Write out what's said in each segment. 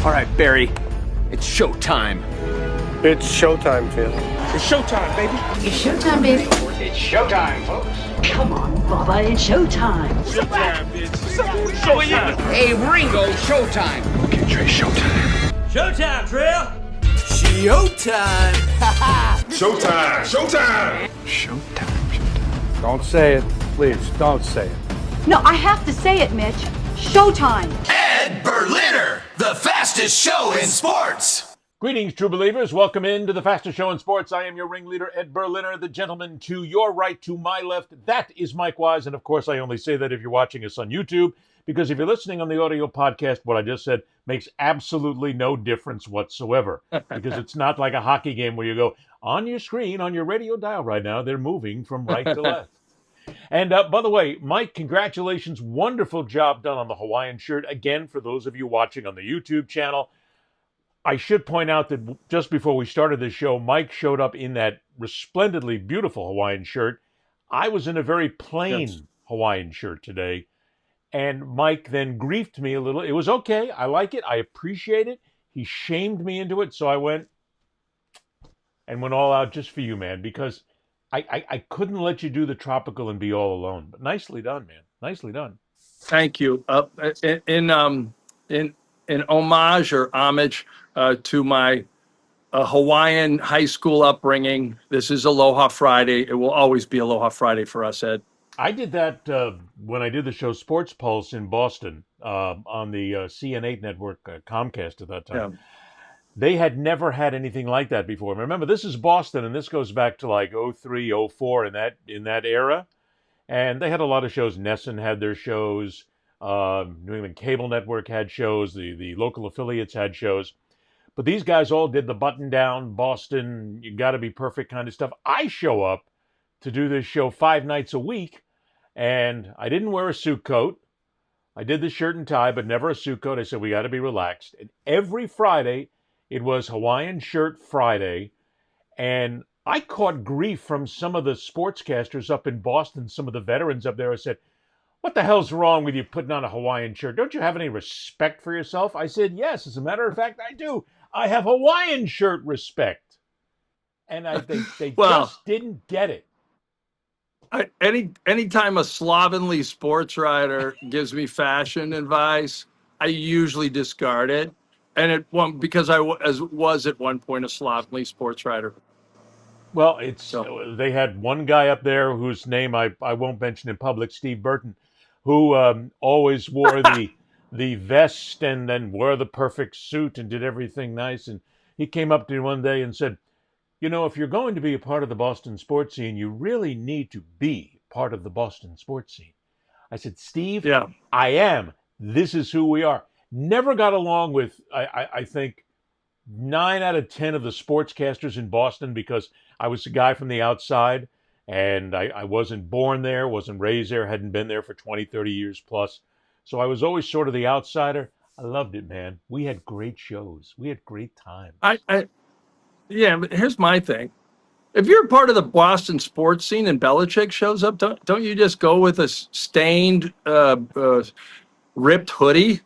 All right, Barry, it's showtime. It's showtime, Phil. It's showtime, baby. It's showtime, baby. It's showtime, folks. Come on, Bubba, it's showtime. Showtime, bitch. Showtime. Hey, Ringo, showtime. Okay, Trey, showtime. Showtime, Trail. Showtime. Showtime. Showtime. Showtime. Don't say it. Please, don't say it. No, I have to say it, Mitch. Showtime. Ed Berliner, the fastest show in sports. Greetings, true believers. Welcome into the fastest show in sports. I am your ringleader, Ed Berliner, the gentleman to your right, to my left. That is Mike Wise. And of course, I only say that if you're watching us on YouTube, because if you're listening on the audio podcast, what I just said makes absolutely no difference whatsoever. Because it's not like a hockey game where you go on your screen, on your radio dial right now, they're moving from right to left. And by the way, Mike, congratulations. Wonderful job done on the Hawaiian shirt. Again, for those of you watching on the YouTube channel, I should point out that just before we started this show, Mike showed up in that resplendently beautiful Hawaiian shirt. I was in a very plain Hawaiian shirt today, and Mike then griefed me a little. It was okay. I like it. I appreciate it. He shamed me into it, so I went all out just for you, man, because I couldn't let you do the tropical and be all alone. But nicely done, man. Nicely done. Thank you. In homage or homage to my Hawaiian high school upbringing, this is Aloha Friday. It will always be Aloha Friday for us, Ed. I did that when I did the show Sports Pulse in Boston on the CN8 network, Comcast at that time. Yeah. They had never had anything like that before. Remember, this is Boston, and this goes back to like 03, 04 in that era. And they had a lot of shows. Nesson had their shows. New England Cable Network had shows. The local affiliates had shows. But these guys all did the button-down, Boston, you got to be perfect kind of stuff. I show up to do this show 5 nights a week, and I didn't wear a suit coat. I did the shirt and tie, but never a suit coat. I said, we got to be relaxed. And every Friday, it was Hawaiian Shirt Friday, and I caught grief from some of the sportscasters up in Boston, some of the veterans up there. I said, what the hell's wrong with you putting on a Hawaiian shirt? Don't you have any respect for yourself? I said, yes, as a matter of fact, I do. I have Hawaiian shirt respect. And they just didn't get it. Anytime a slovenly sports writer gives me fashion advice, I usually discard it. And because I was at one point a slovenly sports writer. Well, they had one guy up there whose name I won't mention in public, Steve Burton, who always wore the vest and then wore the perfect suit and did everything nice. And he came up to me one day and said, you know, if you're going to be a part of the Boston sports scene, you really need to be part of the Boston sports scene. I said, Steve, yeah. I am. This is who we are. Never got along with, I think, 9 out of 10 of the sportscasters in Boston because I was a guy from the outside and I wasn't born there, wasn't raised there, hadn't been there for 20, 30 years plus. So I was always sort of the outsider. I loved it, man. We had great shows. We had great times. Yeah, but here's my thing. If you're part of the Boston sports scene and Belichick shows up, don't you just go with a stained, ripped hoodie?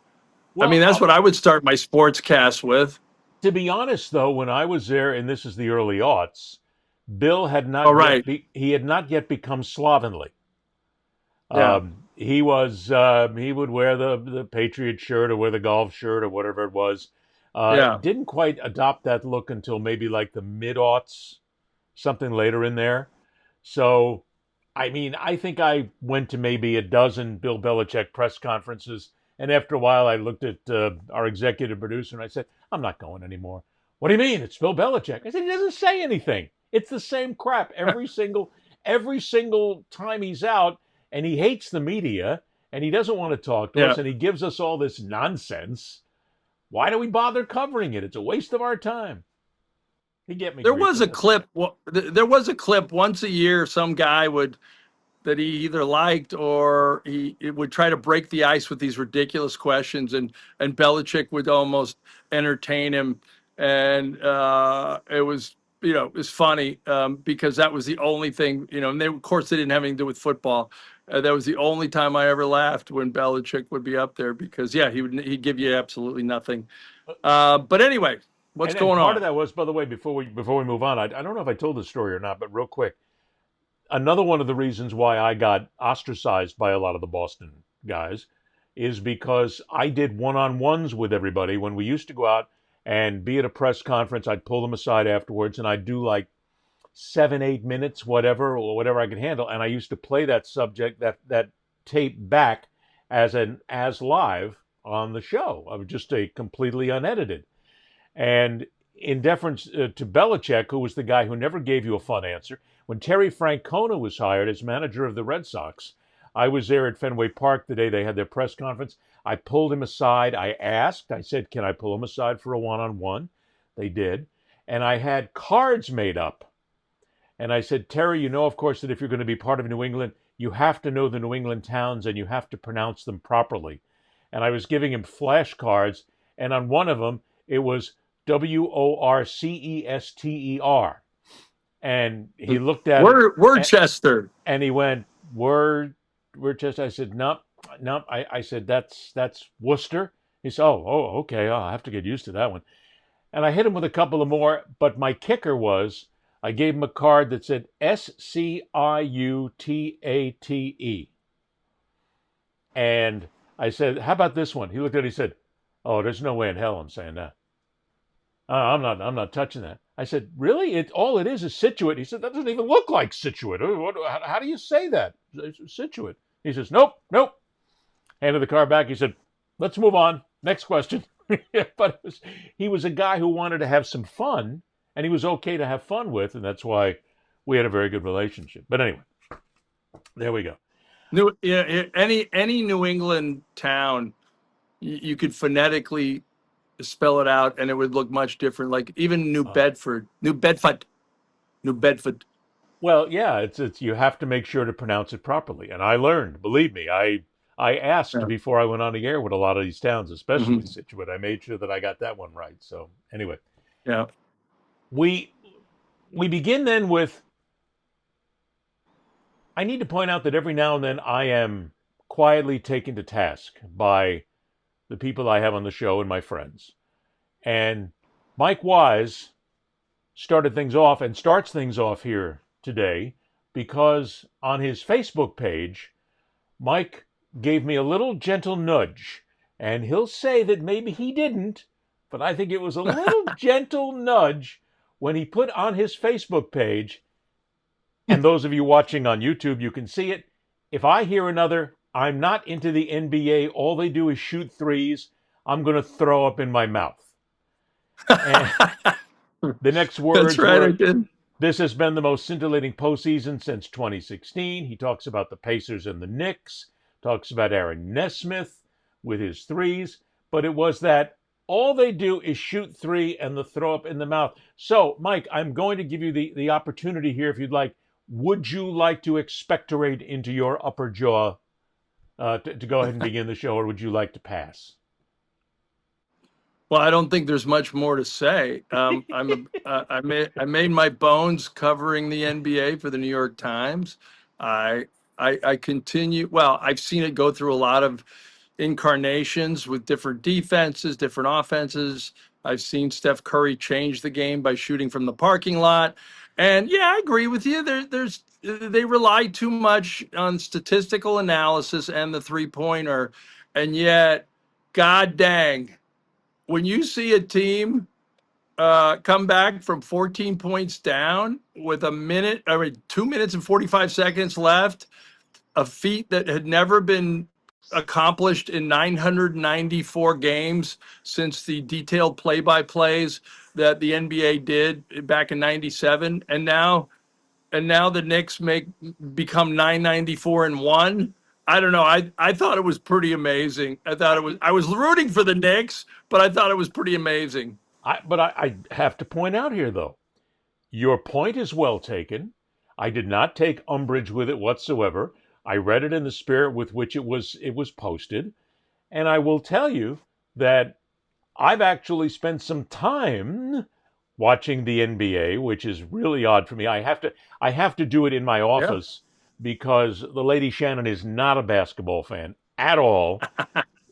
Well, I mean, that's what I would start my sports cast with. To be honest, though, when I was there, and this is the early aughts, Bill had not he had not yet become slovenly. Yeah. He would wear the Patriot shirt or wear the golf shirt or whatever it was. Didn't quite adopt that look until maybe like the mid-aughts, something later in there. So, I mean, I think I went to maybe a dozen Bill Belichick press conferences. And after a while, I looked at our executive producer and I said, I'm not going anymore. What do you mean? It's Bill Belichick. I said, he doesn't say anything. It's the same crap every single time he's out, and he hates the media, and he doesn't want to talk to us, and he gives us all this nonsense. Why do we bother covering it? It's a waste of our time. He get me. There was a clip once a year. Some guy that he either liked or he would try to break the ice with these ridiculous questions, and Belichick would almost entertain him, and it was funny because that was the only thing, and of course they didn't have anything to do with football, That was the only time I ever laughed when Belichick would be up there because, yeah, he'd give you absolutely nothing. But anyway, what's And going part on? of that was, by the way, before we move on, I don't know if I told this story or not, but real quick, another one of the reasons why I got ostracized by a lot of the Boston guys is because I did one-on-ones with everybody when we used to go out and be at a press conference. I'd pull them aside afterwards, and I'd do like 7, 8 minutes, whatever, or whatever I could handle, and I used to play that subject, that tape back as live on the show. I was just a completely unedited. And in deference to Belichick, who was the guy who never gave you a fun answer, when Terry Francona was hired as manager of the Red Sox, I was there at Fenway Park the day they had their press conference. I pulled him aside. I said, can I pull him aside for a one-on-one? They did. And I had cards made up. And I said, Terry, you know, of course, that if you're going to be part of New England, you have to know the New England towns and you have to pronounce them properly. And I was giving him flashcards, and on one of them, it was Worcester. And he looked at it. Worcester. And he went, Worcester. I said, nope. I said, that's Worcester. He said, oh, okay. I'll have to get used to that one. And I hit him with a couple of more, but my kicker was I gave him a card that said Siutate. And I said, how about this one? He looked at it, he said, oh, there's no way in hell I'm saying that. I'm not touching that. I said, really? All it is Situate. He said, that doesn't even look like Situate. How do you say that? Situate. He says, nope. Handed the card back. He said, let's move on. Next question. But he was a guy who wanted to have some fun, and he was okay to have fun with, and that's why we had a very good relationship. But anyway, there we go. Any New England town, you could phonetically spell it out, and it would look much different. Like even New Bedford. Well, yeah, it's you have to make sure to pronounce it properly, and I learned. Believe me, I asked before I went on the air with a lot of these towns, especially Situate. I made sure that I got that one right. So anyway, yeah, we begin then with. I need to point out that every now and then I am quietly taken to task by the people I have on the show and my friends. And Mike Wise starts things off here today because on his Facebook page, Mike gave me a little gentle nudge. And he'll say that maybe he didn't, but I think it was a little gentle nudge when he put on his Facebook page, and those of you watching on YouTube, you can see it. If I hear another, I'm not into the NBA, all they do is shoot threes, I'm going to throw up in my mouth. And the next words were, this has been the most scintillating postseason since 2016. He talks about the Pacers and the Knicks, talks about Aaron Nesmith with his threes, but it was that all they do is shoot three and the throw up in the mouth. So, Mike, I'm going to give you the opportunity here if you'd like. Would you like to expectorate into your upper jaw to go ahead and begin the show, or would you like to pass? Well, I don't think there's much more to say. I made my bones covering the NBA for the New York Times. I continue. Well, I've seen it go through a lot of incarnations with different defenses, different offenses. I've seen Steph Curry change the game by shooting from the parking lot. And yeah, I agree with you. They rely too much on statistical analysis and the three-pointer. And yet, God dang, when you see a team come back from 14 points down with 2 minutes and 45 seconds left, a feat that had never been accomplished in 994 games since the detailed play-by-plays that the NBA did back in 97, and now the Knicks become 994-1. I don't know. I thought it was pretty amazing. I was rooting for the Knicks, but I thought it was pretty amazing. But I have to point out here, though, your point is well taken. I did not take umbrage with it whatsoever. I read it in the spirit with which it was posted, and I will tell you that I've actually spent some time watching the NBA, which is really odd for me. I have to do it in my office because the lady Shannon is not a basketball fan at all.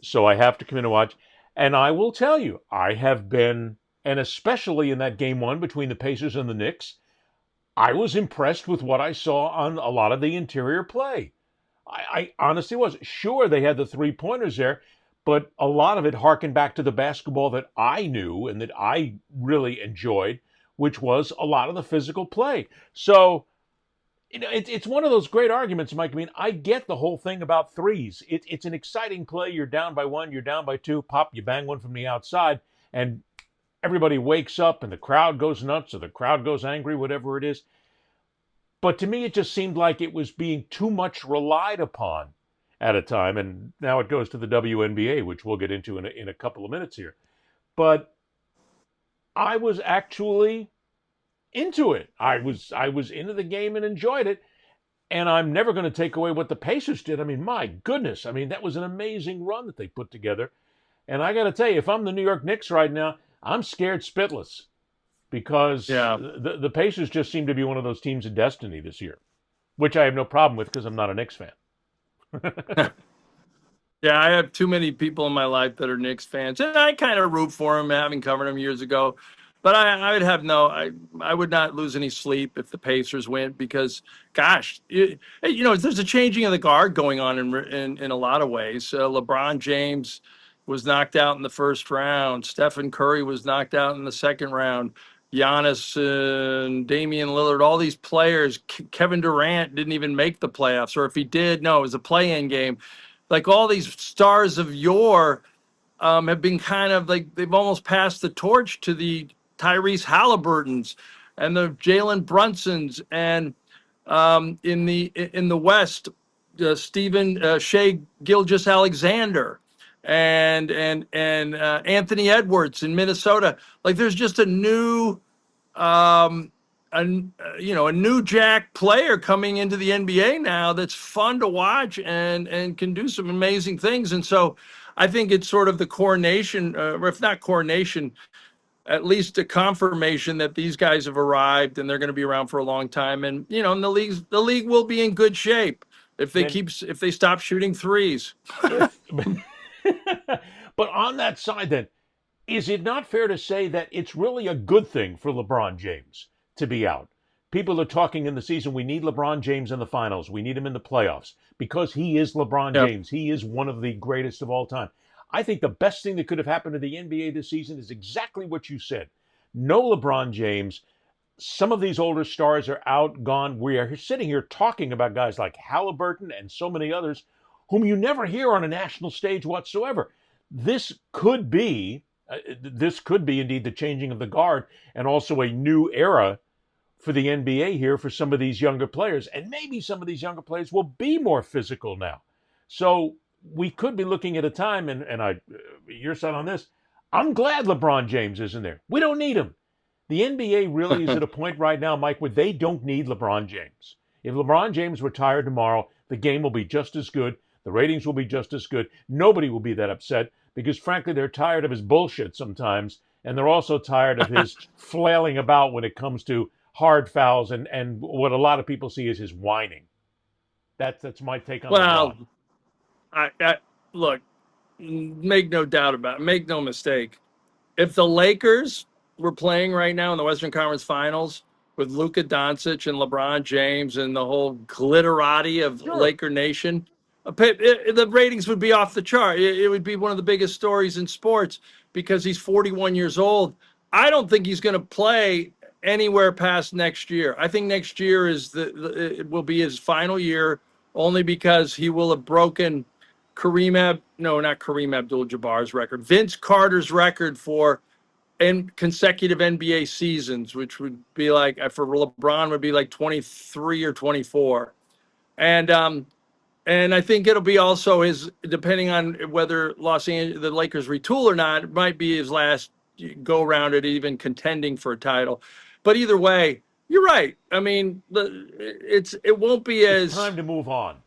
So I have to come in and watch. And I will tell you, I have been, and especially in that game one between the Pacers and the Knicks, I was impressed with what I saw on a lot of the interior play. I honestly was. Sure, they had the three-pointers there, but a lot of it harkened back to the basketball that I knew and that I really enjoyed, which was a lot of the physical play. So, it's one of those great arguments, Mike. I mean, I get the whole thing about threes. It's an exciting play. You're down by one, you're down by two, pop, you bang one from the outside, and everybody wakes up and the crowd goes nuts or the crowd goes angry, whatever it is. But to me, it just seemed like it was being too much relied upon at a time. And now it goes to the WNBA, which we'll get into in a couple of minutes here. But I was actually into it. I was into the game and enjoyed it. And I'm never going to take away what the Pacers did. I mean, my goodness. I mean, that was an amazing run that they put together. And I got to tell you, if I'm the New York Knicks right now, I'm scared spitless because the Pacers just seem to be one of those teams of destiny this year, which I have no problem with because I'm not a Knicks fan. Yeah, I have too many people in my life that are Knicks fans, and I kind of root for them, having covered them years ago. But I would have I would not lose any sleep if the Pacers win because, gosh, there's a changing of the guard going on in a lot of ways. LeBron James was knocked out in the first round. Stephen Curry was knocked out in the second round. Giannis and Damian Lillard, all these players. Kevin Durant didn't even make the playoffs, or if he did, no, it was a play-in game. Like all these stars of yore have been kind of like they've almost passed the torch to the Tyrese Halliburtons and the Jalen Brunsons, and in the West, Shea Gilgeous-Alexander and Anthony Edwards in Minnesota. Like there's just a new a new jack player coming into the NBA now that's fun to watch and can do some amazing things. And so I think it's sort of the coronation, or if not coronation, at least a confirmation that these guys have arrived and they're going to be around for a long time. And, and the league will be in good shape if they stop shooting threes. But on that side then, is it not fair to say that it's really a good thing for LeBron James to be out? People are talking in the season, we need LeBron James in the finals. We need him in the playoffs because he is LeBron James. He is one of the greatest of all time. I think the best thing that could have happened to the NBA this season is exactly what you said. No LeBron James. Some of these older stars are out, gone. We are sitting here talking about guys like Halliburton and so many others whom you never hear on a national stage whatsoever. This could be indeed the changing of the guard and also a new era for the NBA here for some of these younger players. And maybe some of these younger players will be more physical now. So we could be looking at a time, and your side on this, I'm glad LeBron James isn't there. We don't need him. The NBA really is at a point right now, Mike, where they don't need LeBron James. If LeBron James retired tomorrow, the game will be just as good. The ratings will be just as good. Nobody will be that upset because, frankly, they're tired of his bullshit sometimes, and they're also tired of his flailing about when it comes to hard fouls and what a lot of people see as his whining. That's my take on LeBron. I look, make no doubt about it. Make no mistake. If the Lakers were playing right now in the Western Conference Finals with Luka Doncic and LeBron James and the whole glitterati of Laker Nation, the ratings would be off the chart. It would be one of the biggest stories in sports because he's 41 years old. I don't think he's going to play anywhere past next year. I think next year it will be his final year, only because he will have broken not Kareem Abdul-Jabbar's record, Vince Carter's record for consecutive NBA seasons, which would be like, for LeBron, would be like 23 or 24. And I think it'll be also his, depending on whether the Lakers retool or not, it might be his last go round at even contending for a title. But either way, you're right. I mean, it won't be as it's time to move on.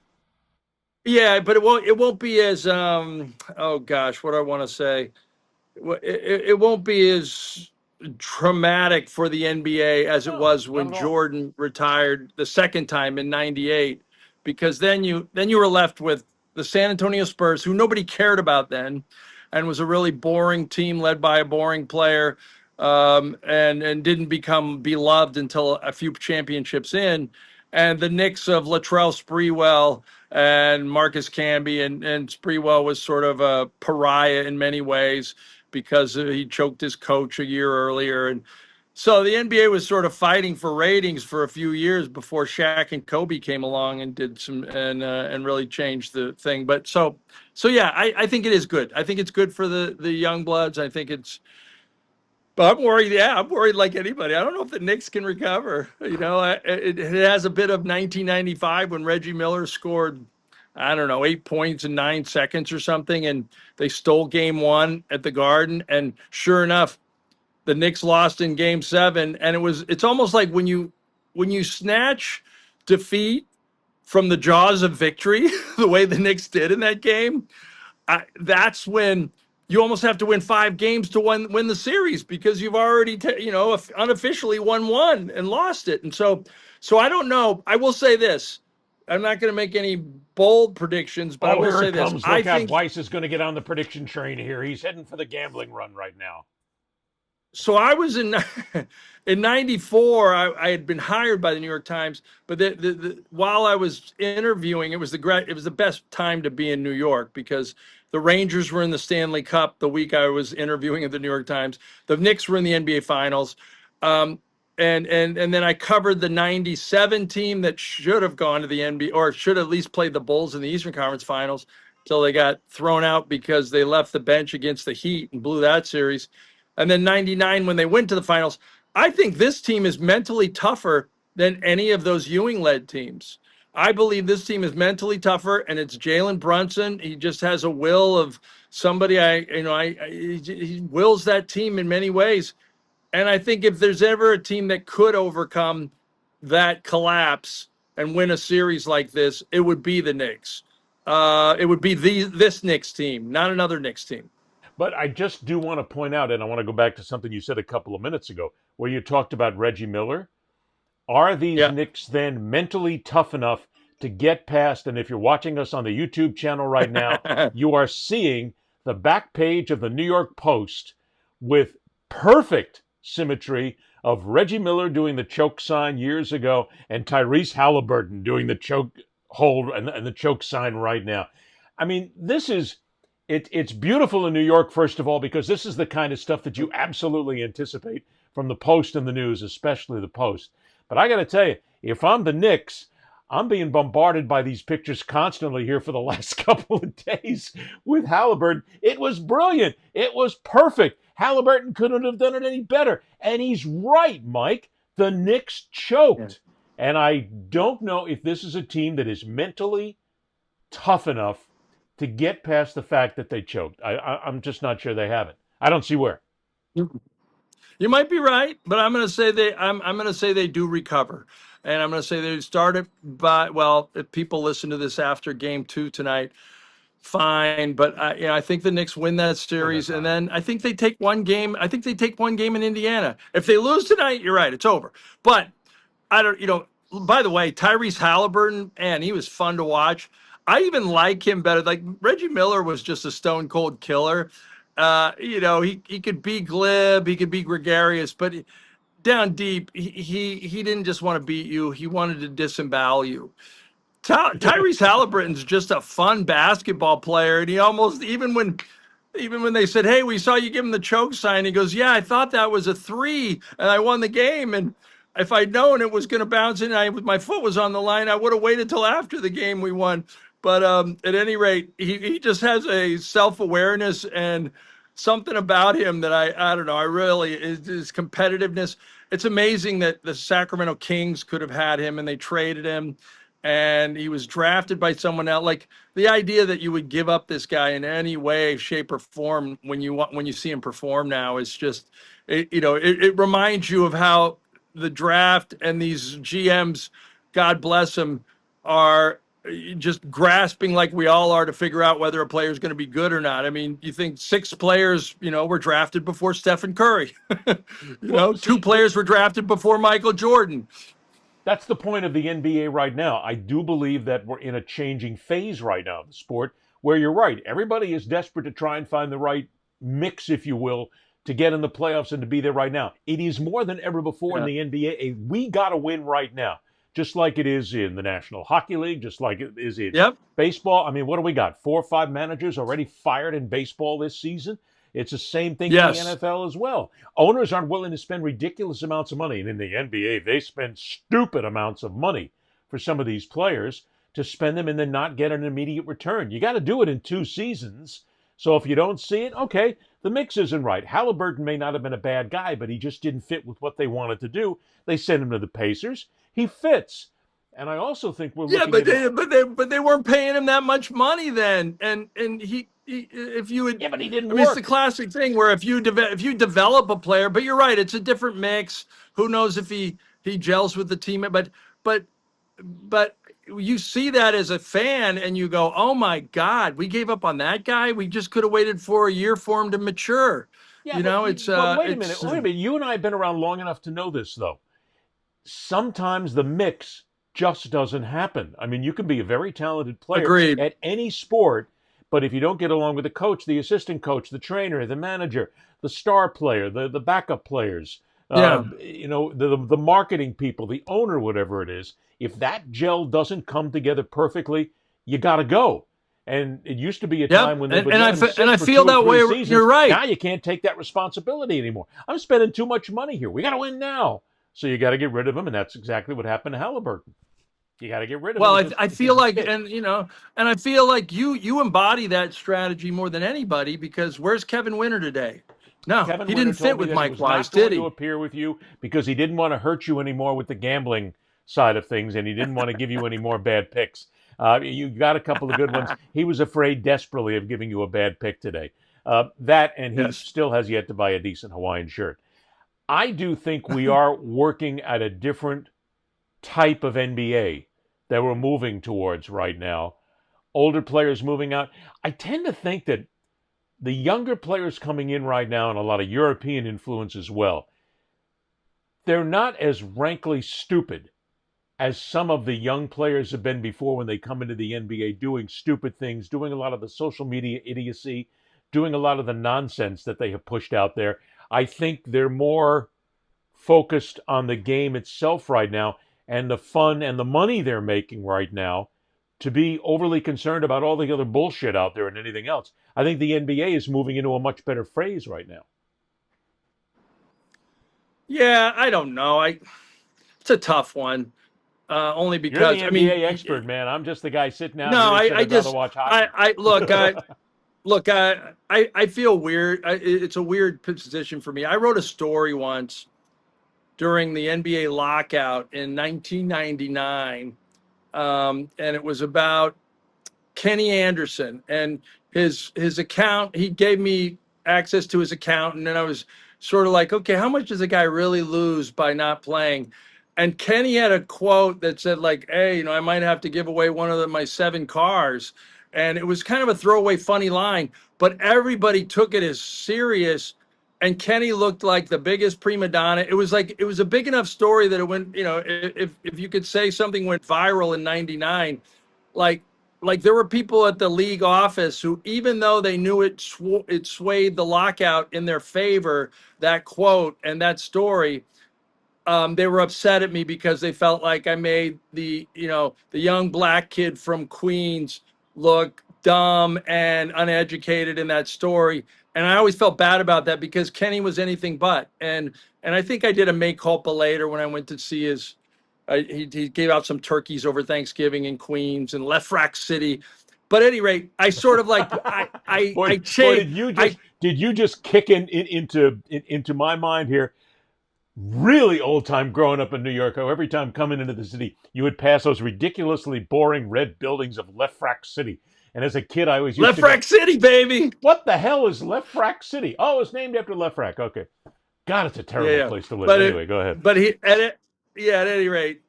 Yeah, but it won't be as oh gosh, what do I want to say? It won't be as traumatic for the NBA as it was when Jordan retired the second time in '98. because then you were left with the San Antonio Spurs, who nobody cared about then, and was a really boring team led by a boring player, and didn't become beloved until a few championships in, and the Knicks of Latrell Sprewell and Marcus Camby, and Sprewell was sort of a pariah in many ways because he choked his coach a year earlier, and so the NBA was sort of fighting for ratings for a few years before Shaq and Kobe came along and did some and really changed the thing. But so yeah, I think it is good. I think it's good for the young bloods. I think it's. But I'm worried. Yeah, I'm worried like anybody. I don't know if the Knicks can recover. It has a bit of 1995 when Reggie Miller scored, I don't know, 8 points in 9 seconds or something, and they stole Game 1 at the Garden. And sure enough, the Knicks lost in Game 7, and it's almost like when you snatch defeat from the jaws of victory, the way the Knicks did in that game, that's when you almost have to win 5 games to win the series, because you've already unofficially won 1 and lost it. And so I don't know. I will say this. I'm not going to make any bold predictions, but I will say this. I think Weiss is going to get on the prediction train here. He's heading for the gambling run right now. So I was in 94. I had been hired by the New York Times, but while I was interviewing, it was the best time to be in New York, because the Rangers were in the Stanley Cup the week I was interviewing at the New York Times. The Knicks were in the NBA Finals, and then I covered the '97 team that should have gone to the NBA, or should at least played the Bulls in the Eastern Conference Finals, until they got thrown out because they left the bench against the Heat and blew that series. And then '99, when they went to the finals, I think this team is mentally tougher than any of those Ewing-led teams. I believe this team is mentally tougher, and it's Jalen Brunson. He just has a will of somebody. He wills that team in many ways. And I think if there's ever a team that could overcome that collapse and win a series like this, it would be the Knicks. It would be this Knicks team, not another Knicks team. But I just do want to point out, and I want to go back to something you said a couple of minutes ago, where you talked about Reggie Miller. Are these Knicks then mentally tough enough to get past? And if you're watching us on the YouTube channel right now, you are seeing the back page of the New York Post with perfect symmetry of Reggie Miller doing the choke sign years ago and Tyrese Halliburton doing the choke hold and the choke sign right now. I mean, this is... It's beautiful in New York, first of all, because this is the kind of stuff that you absolutely anticipate from the Post and the News, especially the Post. But I got to tell you, if I'm the Knicks, I'm being bombarded by these pictures constantly here for the last couple of days with Halliburton. It was brilliant. It was perfect. Halliburton couldn't have done it any better. And he's right, Mike. The Knicks choked. Yeah. And I don't know if this is a team that is mentally tough enough to get past the fact that they choked. I'm just not sure they have it. I don't see where. You might be right, but I'm going to say I'm going to say they do recover, and I'm going to say they started by, well, if people listen to this after Game 2 tonight, fine. But I think the Knicks win that series, and then I think they take one game. I think they take one game in Indiana. If they lose tonight, you're right, it's over. But I don't. By the way, Tyrese Halliburton, and he was fun to watch. I even like him better. Like Reggie Miller was just a stone cold killer. He could be glib, he could be gregarious, but down deep, he didn't just want to beat you. He wanted to disembowel you. Tyrese Halliburton's just a fun basketball player, and he almost even when they said, "Hey, we saw you give him the choke sign," he goes, "Yeah, I thought that was a 3, and I won the game, and if I'd known it was going to bounce in, my foot was on the line, I would have waited till after the game we won." But at any rate, he just has a self-awareness and something about him that I don't know. I really his competitiveness. It's amazing that the Sacramento Kings could have had him and they traded him, and he was drafted by someone else. Like the idea that you would give up this guy in any way, shape, or form when you see him perform now is just it reminds you of how the draft and these GMs, God bless them, are just grasping like we all are to figure out whether a player is going to be good or not. I mean, you think 6 players, were drafted before Stephen Curry. 2 players were drafted before Michael Jordan. That's the point of the NBA right now. I do believe that we're in a changing phase right now of the sport where you're right. Everybody is desperate to try and find the right mix, if you will, to get in the playoffs and to be there right now. It is more than ever before in the NBA. We got to win right now, just like it is in the National Hockey League, just like it is in baseball. I mean, what do we got? 4 or 5 managers already fired in baseball this season? It's the same thing in the NFL as well. Owners aren't willing to spend ridiculous amounts of money. And in the NBA, they spend stupid amounts of money for some of these players to spend them and then not get an immediate return. You got to do it in 2 seasons. So if you don't see it, okay, the mix isn't right. Halliburton may not have been a bad guy, but he just didn't fit with what they wanted to do. They sent him to the Pacers. He fits. And I also think we're looking but they weren't paying him that much money then. And he if you would, but he didn't work. It's the classic thing where if you develop a player, but you're right, it's a different mix. Who knows if he gels with the team? But you see that as a fan and you go, oh my God, we gave up on that guy. We just could have waited for a year for him to mature. Yeah, but wait a minute. You and I have been around long enough to know this, though. Sometimes the mix just doesn't happen. I mean, you can be a very talented player at any sport, but if you don't get along with the coach, the assistant coach, the trainer, the manager, the star player, the backup players, the marketing people, the owner, whatever it is, if that gel doesn't come together perfectly, you got to go. And it used to be a time when they would I feel that way. Seasons. You're right. Now you can't take that responsibility anymore. I'm spending too much money here. We got to win now. So you got to get rid of him, and that's exactly what happened to Halliburton. You got to get rid of him. Well, I feel like, and I feel like you embody that strategy more than anybody, because where's Kevin Winter today? No, he didn't fit with Mike Wise, did he? He was not going to appear with you because he didn't want to hurt you anymore with the gambling side of things, and he didn't want to give you any more bad picks. You got a couple of good ones. He was afraid desperately of giving you a bad pick today. He still has yet to buy a decent Hawaiian shirt. I do think we are working at a different type of NBA that we're moving towards right now. Older players moving out. I tend to think that the younger players coming in right now, and a lot of European influence as well, they're not as rankly stupid as some of the young players have been before when they come into the NBA doing stupid things, doing a lot of the social media idiocy, doing a lot of the nonsense that they have pushed out there. I think they're more focused on the game itself right now and the fun and the money they're making right now to be overly concerned about all the other bullshit out there and anything else. I think the NBA is moving into a much better phase right now. Yeah, I don't know. It's a tough one. Only because you're the NBA expert, man. I'm just the guy sitting out. No, here I just watch hockey. Look, I feel weird. It's a weird position for me. I wrote a story once during the NBA lockout in 1999, and it was about Kenny Anderson and his account. He gave me access to his account, and then I was sort of like, okay, how much does a guy really lose by not playing? And Kenny had a quote that said, like, hey, I might have to give away one of my 7 cars. And it was kind of a throwaway, funny line, but everybody took it as serious. And Kenny looked like the biggest prima donna. It was a big enough story that it went, if you could say something went viral in 99, like there were people at the league office who, even though they knew it swayed the lockout in their favor, that quote and that story, they were upset at me because they felt like I made the young black kid from Queens look dumb and uneducated in that story. And I always felt bad about that because Kenny was anything but. And I think I did a mea culpa later when I went to see he gave out some turkeys over Thanksgiving in Queens and left Rack City. But at any rate, I sort of like, I changed. Did you just kick into my mind here? Really old time growing up in New York, how every time coming into the city, you would pass those ridiculously boring red buildings of Left Rack City. And as a kid, I always used Left Rack City, baby. What the hell is Left Rack City? Oh, it's named after Left Rack. Okay. God, it's a terrible place to live. But anyway, go ahead. But at any rate,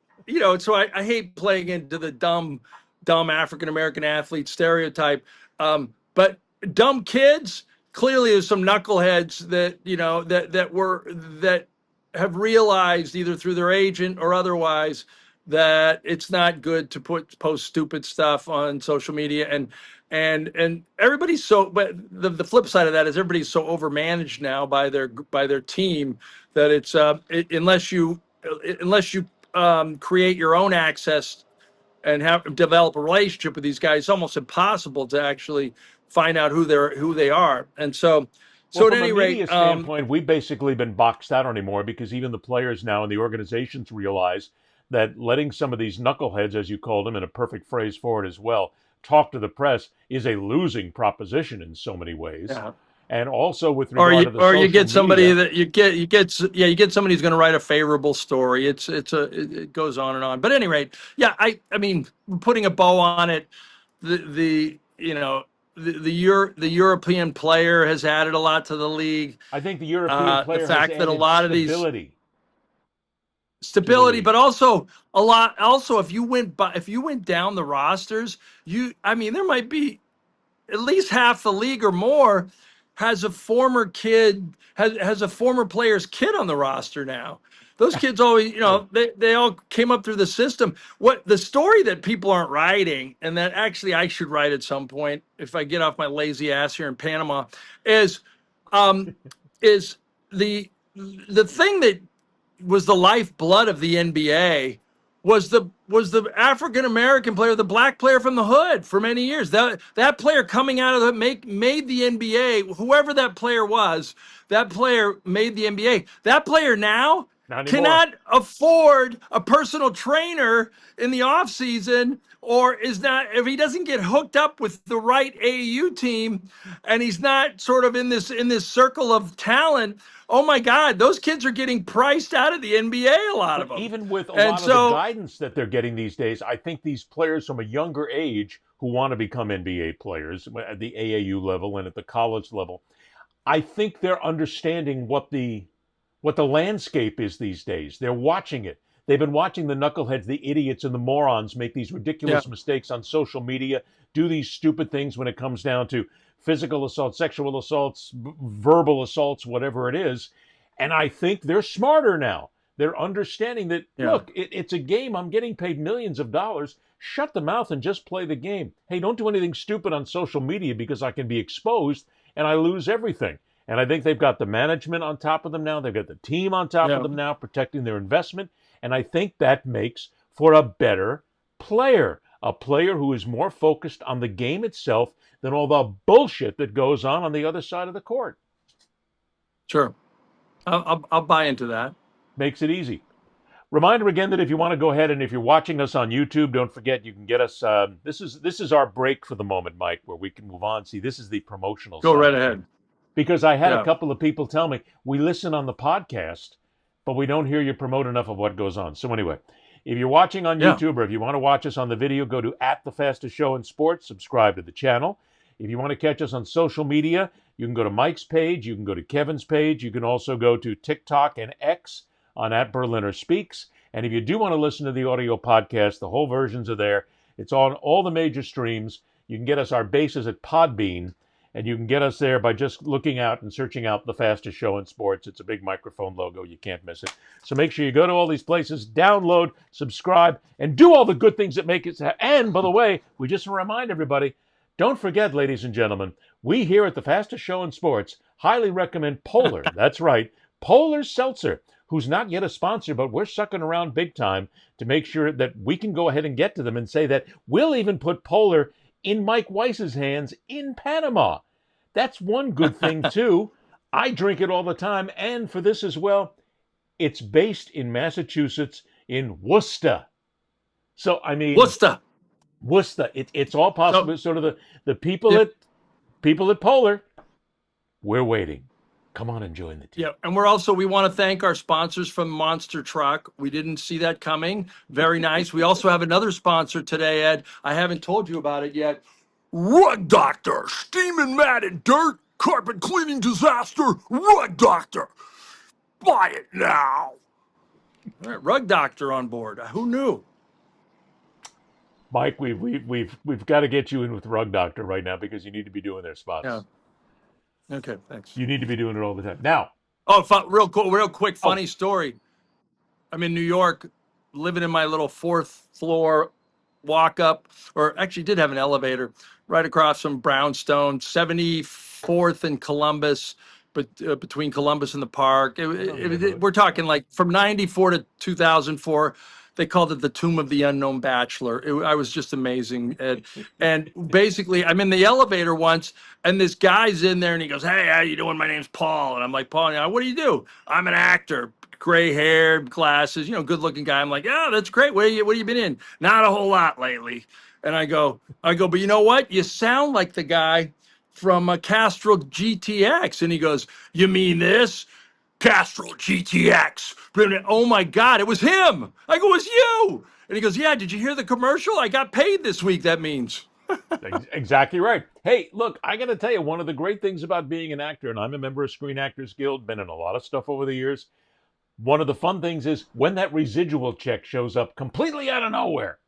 so I hate playing into the dumb African-American athlete stereotype. But dumb kids, clearly there's some knuckleheads that have realized either through their agent or otherwise that it's not good to post stupid stuff on social media, and everybody's so, but the flip side of that is everybody's so overmanaged now by their team that it's unless you create your own access and develop a relationship with these guys, it's almost impossible to actually find out who they are. And so Well, at from any a rate, media standpoint, we've basically been boxed out anymore because even the players now and the organizations realize that letting some of these knuckleheads, as you called them, in a perfect phrase for it as well, talk to the press is a losing proposition in so many ways. yeah. And also with Or regard to the social you get somebody media, that you get somebody who's going to write a favorable story. It goes on and on. But at any rate, yeah, I mean, putting a bow on it, the European player has added a lot to the league. I think the European The player has fact that a added lot of these stability. stability, league. but also a lot. Also, if you went down the rosters, I mean, there might be at least half the league or more has a former player's kid on the roster now. Those kids always, they all came up through the system. What the story that people aren't writing, and that actually I should write at some point if I get off my lazy ass here in Panama, is the thing that was the lifeblood of the NBA was the African American player, the black player from the hood for many years. That player coming out of the made the NBA. Whoever that player was, that player made the NBA. That player now Not anymore. cannot afford a personal trainer in the offseason, or is not, if he doesn't get hooked up with the right AAU team and he's not sort of in this circle of talent. Oh my God, those kids are getting priced out of the NBA, a lot of them. Even with a lot of the guidance that they're getting these days, I think these players from a younger age who want to become NBA players at the AAU level and at the college level, I think they're understanding what the landscape is these days. They're watching it. They've been watching the knuckleheads, the idiots, and the morons make these ridiculous mistakes on social media, do these stupid things when it comes down to physical assaults, sexual assaults, verbal assaults, whatever it is. And I think they're smarter now. They're understanding that, look, it's a game. I'm getting paid millions of dollars. Shut the mouth and just play the game. Hey, don't do anything stupid on social media because I can be exposed and I lose everything. And I think they've got the management on top of them now. They've got the team on top of them now, protecting their investment. And I think that makes for a better player, a player who is more focused on the game itself than all the bullshit that goes on the other side of the court. Sure. I'll buy into that. Makes it easy. Reminder again that if you want to go ahead and if you're watching us on YouTube, don't forget you can get us. This is our break for the moment, Mike, where we can move on. See, this is the promotional. Go right ahead. Because I had a couple of people tell me we listen on the podcast, but we don't hear you promote enough of what goes on. So anyway, if you're watching on YouTube or if you want to watch us on the video, go to @thefastestshow in sports. Subscribe to the channel. If you want to catch us on social media, you can go to Mike's page. You can go to Kevin's page. You can also go to TikTok and X on @BerlinerSpeaks. And if you do want to listen to the audio podcast, the whole versions are there. It's on all the major streams. You can get us our bases at Podbean, and you can get us there by just looking out and searching out The Fastest Show in Sports. It's a big microphone logo. You can't miss it. So make sure you go to all these places, download, subscribe, and do all the good things that make it. And, by the way, we just remind everybody, don't forget, ladies and gentlemen, we here at The Fastest Show in Sports highly recommend Polar. That's right, Polar Seltzer, who's not yet a sponsor, but we're sucking around big time to make sure that we can go ahead and get to them and say that we'll even put Polar in Mike Weiss's hands in Panama. That's one good thing, too. I drink it all the time, and for this as well, it's based in Massachusetts, in Worcester. So, I mean... Worcester. It's all possible. So, sort of the people at Polar, we're waiting. Come on and join the team. Yeah, and we want to thank our sponsors from Monster Truck. We didn't see that coming. Very nice. We also have another sponsor today, Ed. I haven't told you about it yet. Rug Doctor, steaming mad and dirt, carpet cleaning disaster. Rug Doctor, buy it now. All right, Rug Doctor on board. Who knew? Mike, we've got to get you in with Rug Doctor right now because you need to be doing their spots. Yeah. Okay, thanks. You need to be doing it all the time. Now. Real quick, funny story. I'm in New York living in my little fourth floor walk up, or actually did have an elevator right across from Brownstone, 74th and Columbus, but between Columbus and the park. We're talking like from 94 to 2004. They called it the Tomb of the Unknown Bachelor. I was just amazing. And basically, I'm in the elevator once, and this guy's in there, and he goes, "Hey, how you doing? My name's Paul." And I'm like, "Paul, what do you do?" "I'm an actor." Gray hair, glasses, good looking guy. I'm like, "Yeah, that's great. What have you been in?" "Not a whole lot lately." And I go, "But you know what? You sound like the guy from Castrol GTX." And he goes, "You mean this? Castrol GTX." "Oh my God, it was him." I go, "It was you." And he goes, "Yeah, did you hear the commercial? I got paid this week, that means." Exactly right. Hey, look, I got to tell you, one of the great things about being an actor, and I'm a member of Screen Actors Guild, been in a lot of stuff over the years. One of the fun things is when that residual check shows up completely out of nowhere.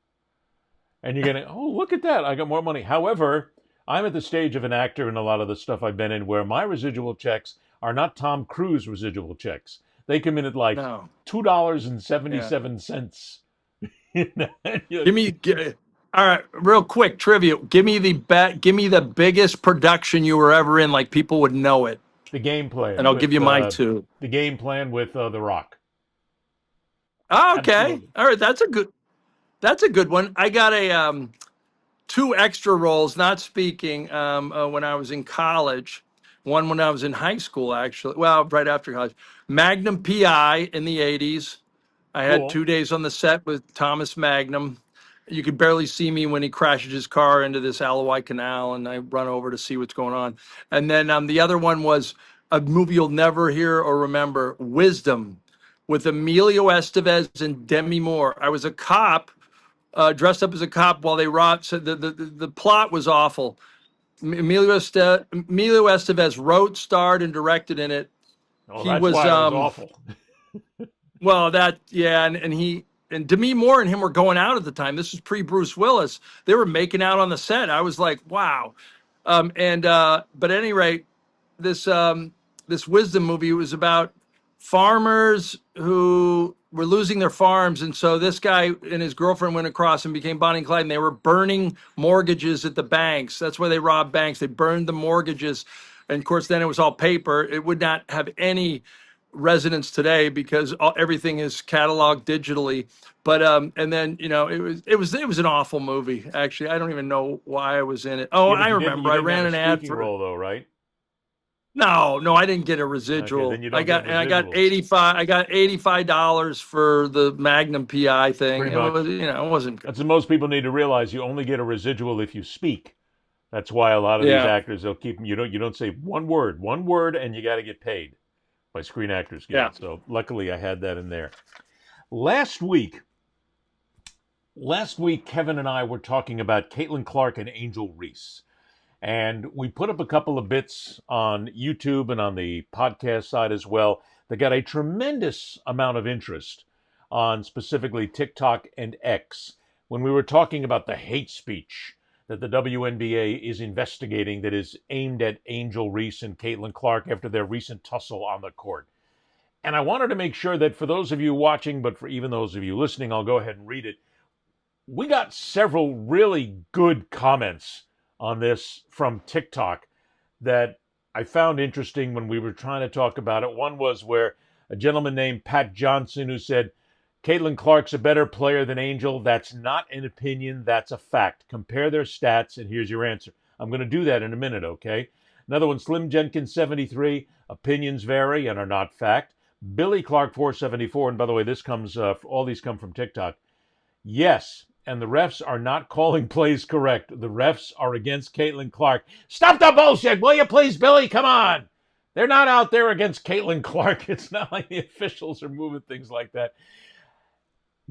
And you're going, "Oh, look at that. I got more money." However, I'm at the stage of an actor in a lot of the stuff I've been in where my residual checks are not Tom Cruise residual checks. They come in at like No. $2.77. All right, real quick trivia. Give me the biggest production you were ever in, like people would know it. The Game Plan. And I'll give you my two. The Game Plan with The Rock. Oh, okay. Absolutely. All right, that's a good one. I got a two extra roles, not speaking, when I was in college. One when I was in high school, actually. Well, right after college. Magnum PI in the 80s. I had Cool. 2 days on the set with Thomas Magnum. You could barely see me when he crashes his car into this Alawai Canal, and I run over to see what's going on. And then the other one was a movie you'll never hear or remember, Wisdom, with Emilio Estevez and Demi Moore. I was a cop, dressed up as a cop while they robbed. So the plot was awful. Emilio Estevez wrote, starred, and directed in it. Oh, He that's was why it was awful. well, and Demi Moore and him were going out at the time. This was pre Bruce Willis. They were making out on the set. I was like, wow. But at any rate, this Wisdom movie was about farmers who were losing their farms, and so this guy and his girlfriend went across and became Bonnie and Clyde, and they were burning mortgages at the banks. That's why they robbed banks. They burned the mortgages, and of course, then it was all paper. It would not have any resonance today because everything is cataloged digitally. But and then it was an awful movie. Actually, I don't even know why I was in it. Oh, I remember. I ran an ad for role though, right? No, I didn't get a residual. Okay, then you don't I got get residuals. $85 for the Magnum PI thing. Pretty It much. was, it wasn't good. That's what most people need to realize. You only get a residual if you speak. That's why a lot of these actors, they'll keep you don't say one word, and you got to get paid by Screen Actors Guild. Yeah. So luckily I had that in there. Last week, Kevin and I were talking about Caitlin Clark and Angel Reese. And we put up a couple of bits on YouTube and on the podcast side as well that got a tremendous amount of interest on specifically TikTok and X when we were talking about the hate speech that the WNBA is investigating that is aimed at Angel Reese and Caitlin Clark after their recent tussle on the court. And I wanted to make sure that for those of you watching, but for even those of you listening, I'll go ahead and read it. We got several really good comments on this from TikTok that I found interesting when we were trying to talk about it. One was where a gentleman named Pat Johnson who said, Caitlin Clark's a better player than Angel. That's not an opinion. That's a fact. Compare their stats, and here's your answer. I'm going to do that in a minute, okay? Another one, Slim Jenkins 73. Opinions vary and are not fact. Billy Clark 474. And by the way, all these come from TikTok. Yes, and the refs are not calling plays correct. The refs are against Caitlin Clark. Stop the bullshit, will you please, Billy? Come on. They're not out there against Caitlin Clark. It's not like the officials are moving things like that.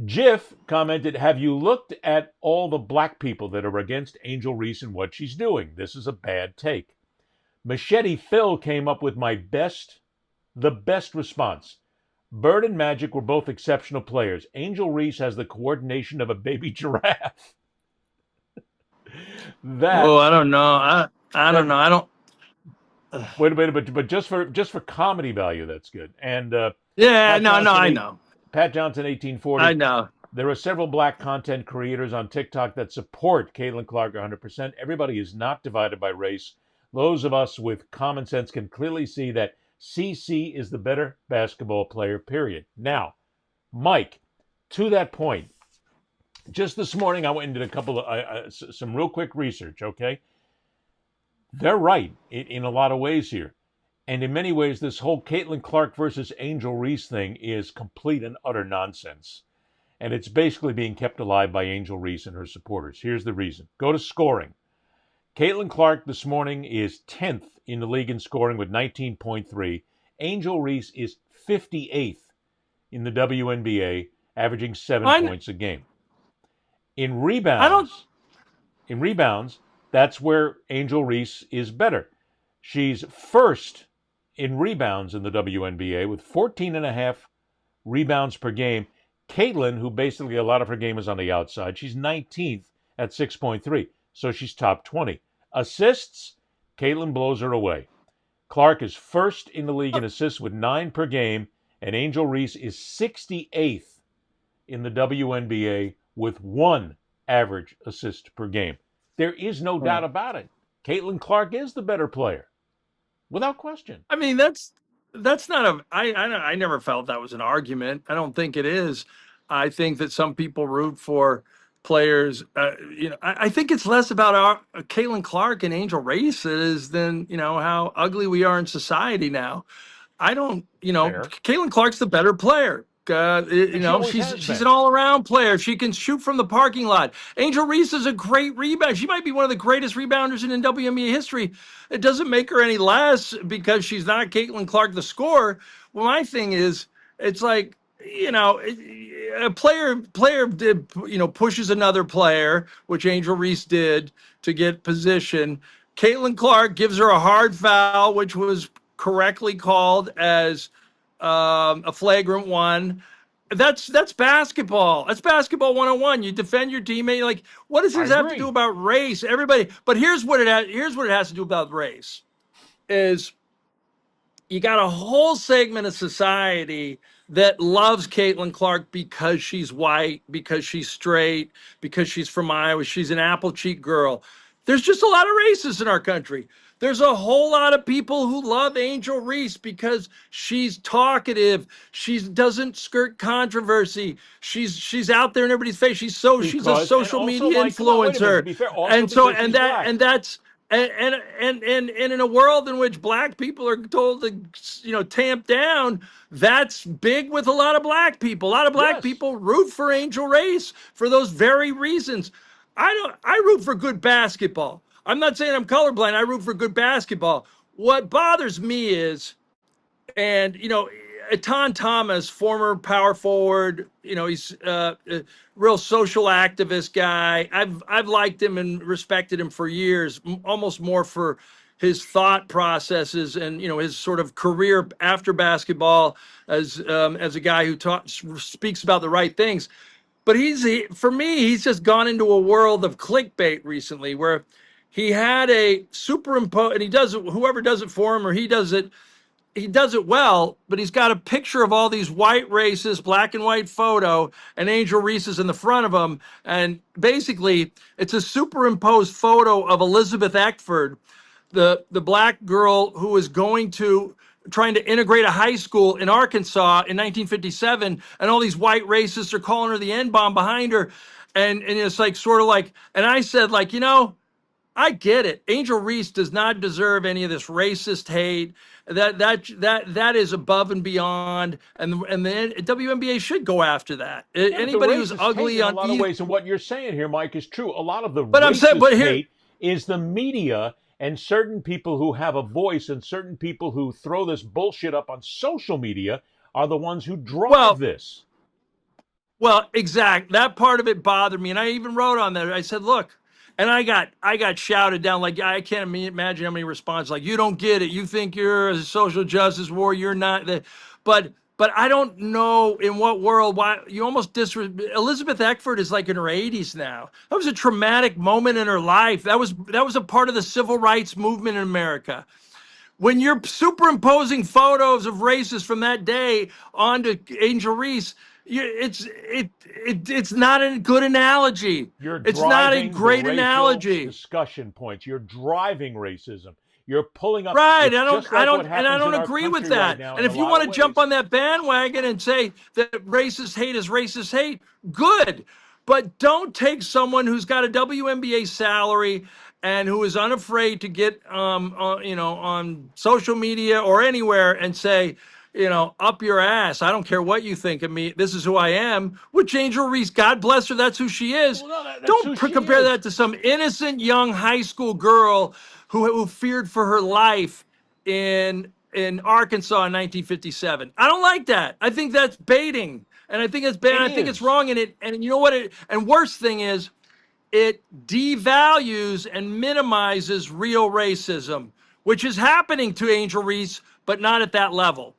Jiff commented, have you looked at all the black people that are against Angel Reese and what she's doing? This is a bad take. Machete Phil came up with the best response. Bird and Magic were both exceptional players. Angel Reese has the coordination of a baby giraffe. I don't know. I don't know. I don't. Wait a minute, but just for comedy value, that's good. And I know. Pat Johnson 1840. I know. There are several black content creators on TikTok that support Caitlin Clark 100%. Everybody is not divided by race. Those of us with common sense can clearly see that CC is the better basketball player, period. Now, Mike, to that point, just this morning I went and did a couple of some real quick research, okay? They're right in a lot of ways here. And in many ways, this whole Caitlin Clark versus Angel Reese thing is complete and utter nonsense. And it's basically being kept alive by Angel Reese and her supporters. Here's the reason. Go to scoring. Caitlin Clark this morning is 10th in the league in scoring with 19.3. Angel Reese is 58th in the WNBA, averaging 7 points a game. In rebounds, that's where Angel Reese is better. She's first in rebounds in the WNBA with 14.5 rebounds per game. Caitlin, who basically a lot of her game is on the outside, she's 19th at 6.3, so she's top 20. Assists, Caitlin blows her away. Clark is first in the league in assists with 9 per game, and Angel Reese is 68th in the WNBA with 1 average assist per game. There is no doubt about it. Caitlin Clark is the better player, without question. I mean, that's not a. I never felt that was an argument. I don't think it is. I think that some people root for players. I think it's less about Caitlin Clark and Angel Reese than how ugly we are in society now. I don't. Fair. Caitlin Clark's the better player. She's an all-around player. She can shoot from the parking lot. Angel Reese is a great rebounder. She might be one of the greatest rebounders in WNBA history. It doesn't make her any less because she's not Caitlin Clark, the scorer. Well, my thing is, it's like, a player did, pushes another player, which Angel Reese did to get position. Caitlin Clark gives her a hard foul, which was correctly called as a flagrant one. That's basketball. That's basketball 101. You defend your teammate. Like, what does this have to do about race? Everybody, but here's what it has to do about race. Is you got a whole segment of society that loves Caitlin Clark because she's white, because she's straight, because she's from Iowa, she's an apple cheek girl. There's just a lot of racists in our country. There's a whole lot of people who love Angel Reese because she's talkative. She doesn't skirt controversy. She's out there in everybody's face. She's a social media influencer. And in a world in which black people are told to tamp down, that's big with a lot of black people. A lot of black people root for Angel Reese for those very reasons. I root for good basketball. I'm not saying I'm colorblind. I root for good basketball. What bothers me is, and Etan Thomas, former power forward, he's a real social activist guy. I've liked him and respected him for years, almost more for his thought processes and his sort of career after basketball as a guy who speaks about the right things. But for me, he's just gone into a world of clickbait recently where he had a superimpose, and he does it, whoever does it for him or he does it well, but he's got a picture of all these white racists, black and white photo, and Angel Reese is in the front of him. And basically, it's a superimposed photo of Elizabeth Eckford, the black girl who was trying to integrate a high school in Arkansas in 1957, and all these white racists are calling her the N-bomb behind her. And it's like, sort of like, and I said, like, I get it. Angel Reese does not deserve any of this racist hate. That is above and beyond, and the WNBA should go after that. Anybody who's ugly in a lot of ways, and what you're saying here, Mike, is true. A lot of the hate is the media and certain people who have a voice and certain people who throw this bullshit up on social media are the ones who drive this. Well, exact. That part of it bothered me, and I even wrote on there. I said, look. And I got shouted down, like, I can't imagine how many responses, like, you don't get it. You think you're a social justice warrior. You're not. But I don't know in what world, why you almost Elizabeth Eckford is like in her 80s now. That was a traumatic moment in her life. That was a part of the civil rights movement in America. When you're superimposing photos of racists from that day onto Angel Reese, it's not a good analogy. You're It's not a driving the great racial analogy. discussion points. You're driving racism. You're pulling up. Right. It's just like what I happens don't in our agree with country right that. now And in a if you lot want of to jump ways. on that bandwagon and say that racist hate is racist hate, good. But don't take someone who's got a WNBA salary and who is unafraid to get, on social media or anywhere and say, up your ass. I don't care what you think of me. This is who I am. Which Angel Reese, God bless her, that's who she is. Well, no, that's Don't who she compare is. that to some innocent young high school girl who feared for her life in Arkansas in 1957. I don't like that. I think that's baiting, and I think it's bad. It I think it's is. wrong. And you know what? And worst thing is, it devalues and minimizes real racism, which is happening to Angel Reese, but not at that level.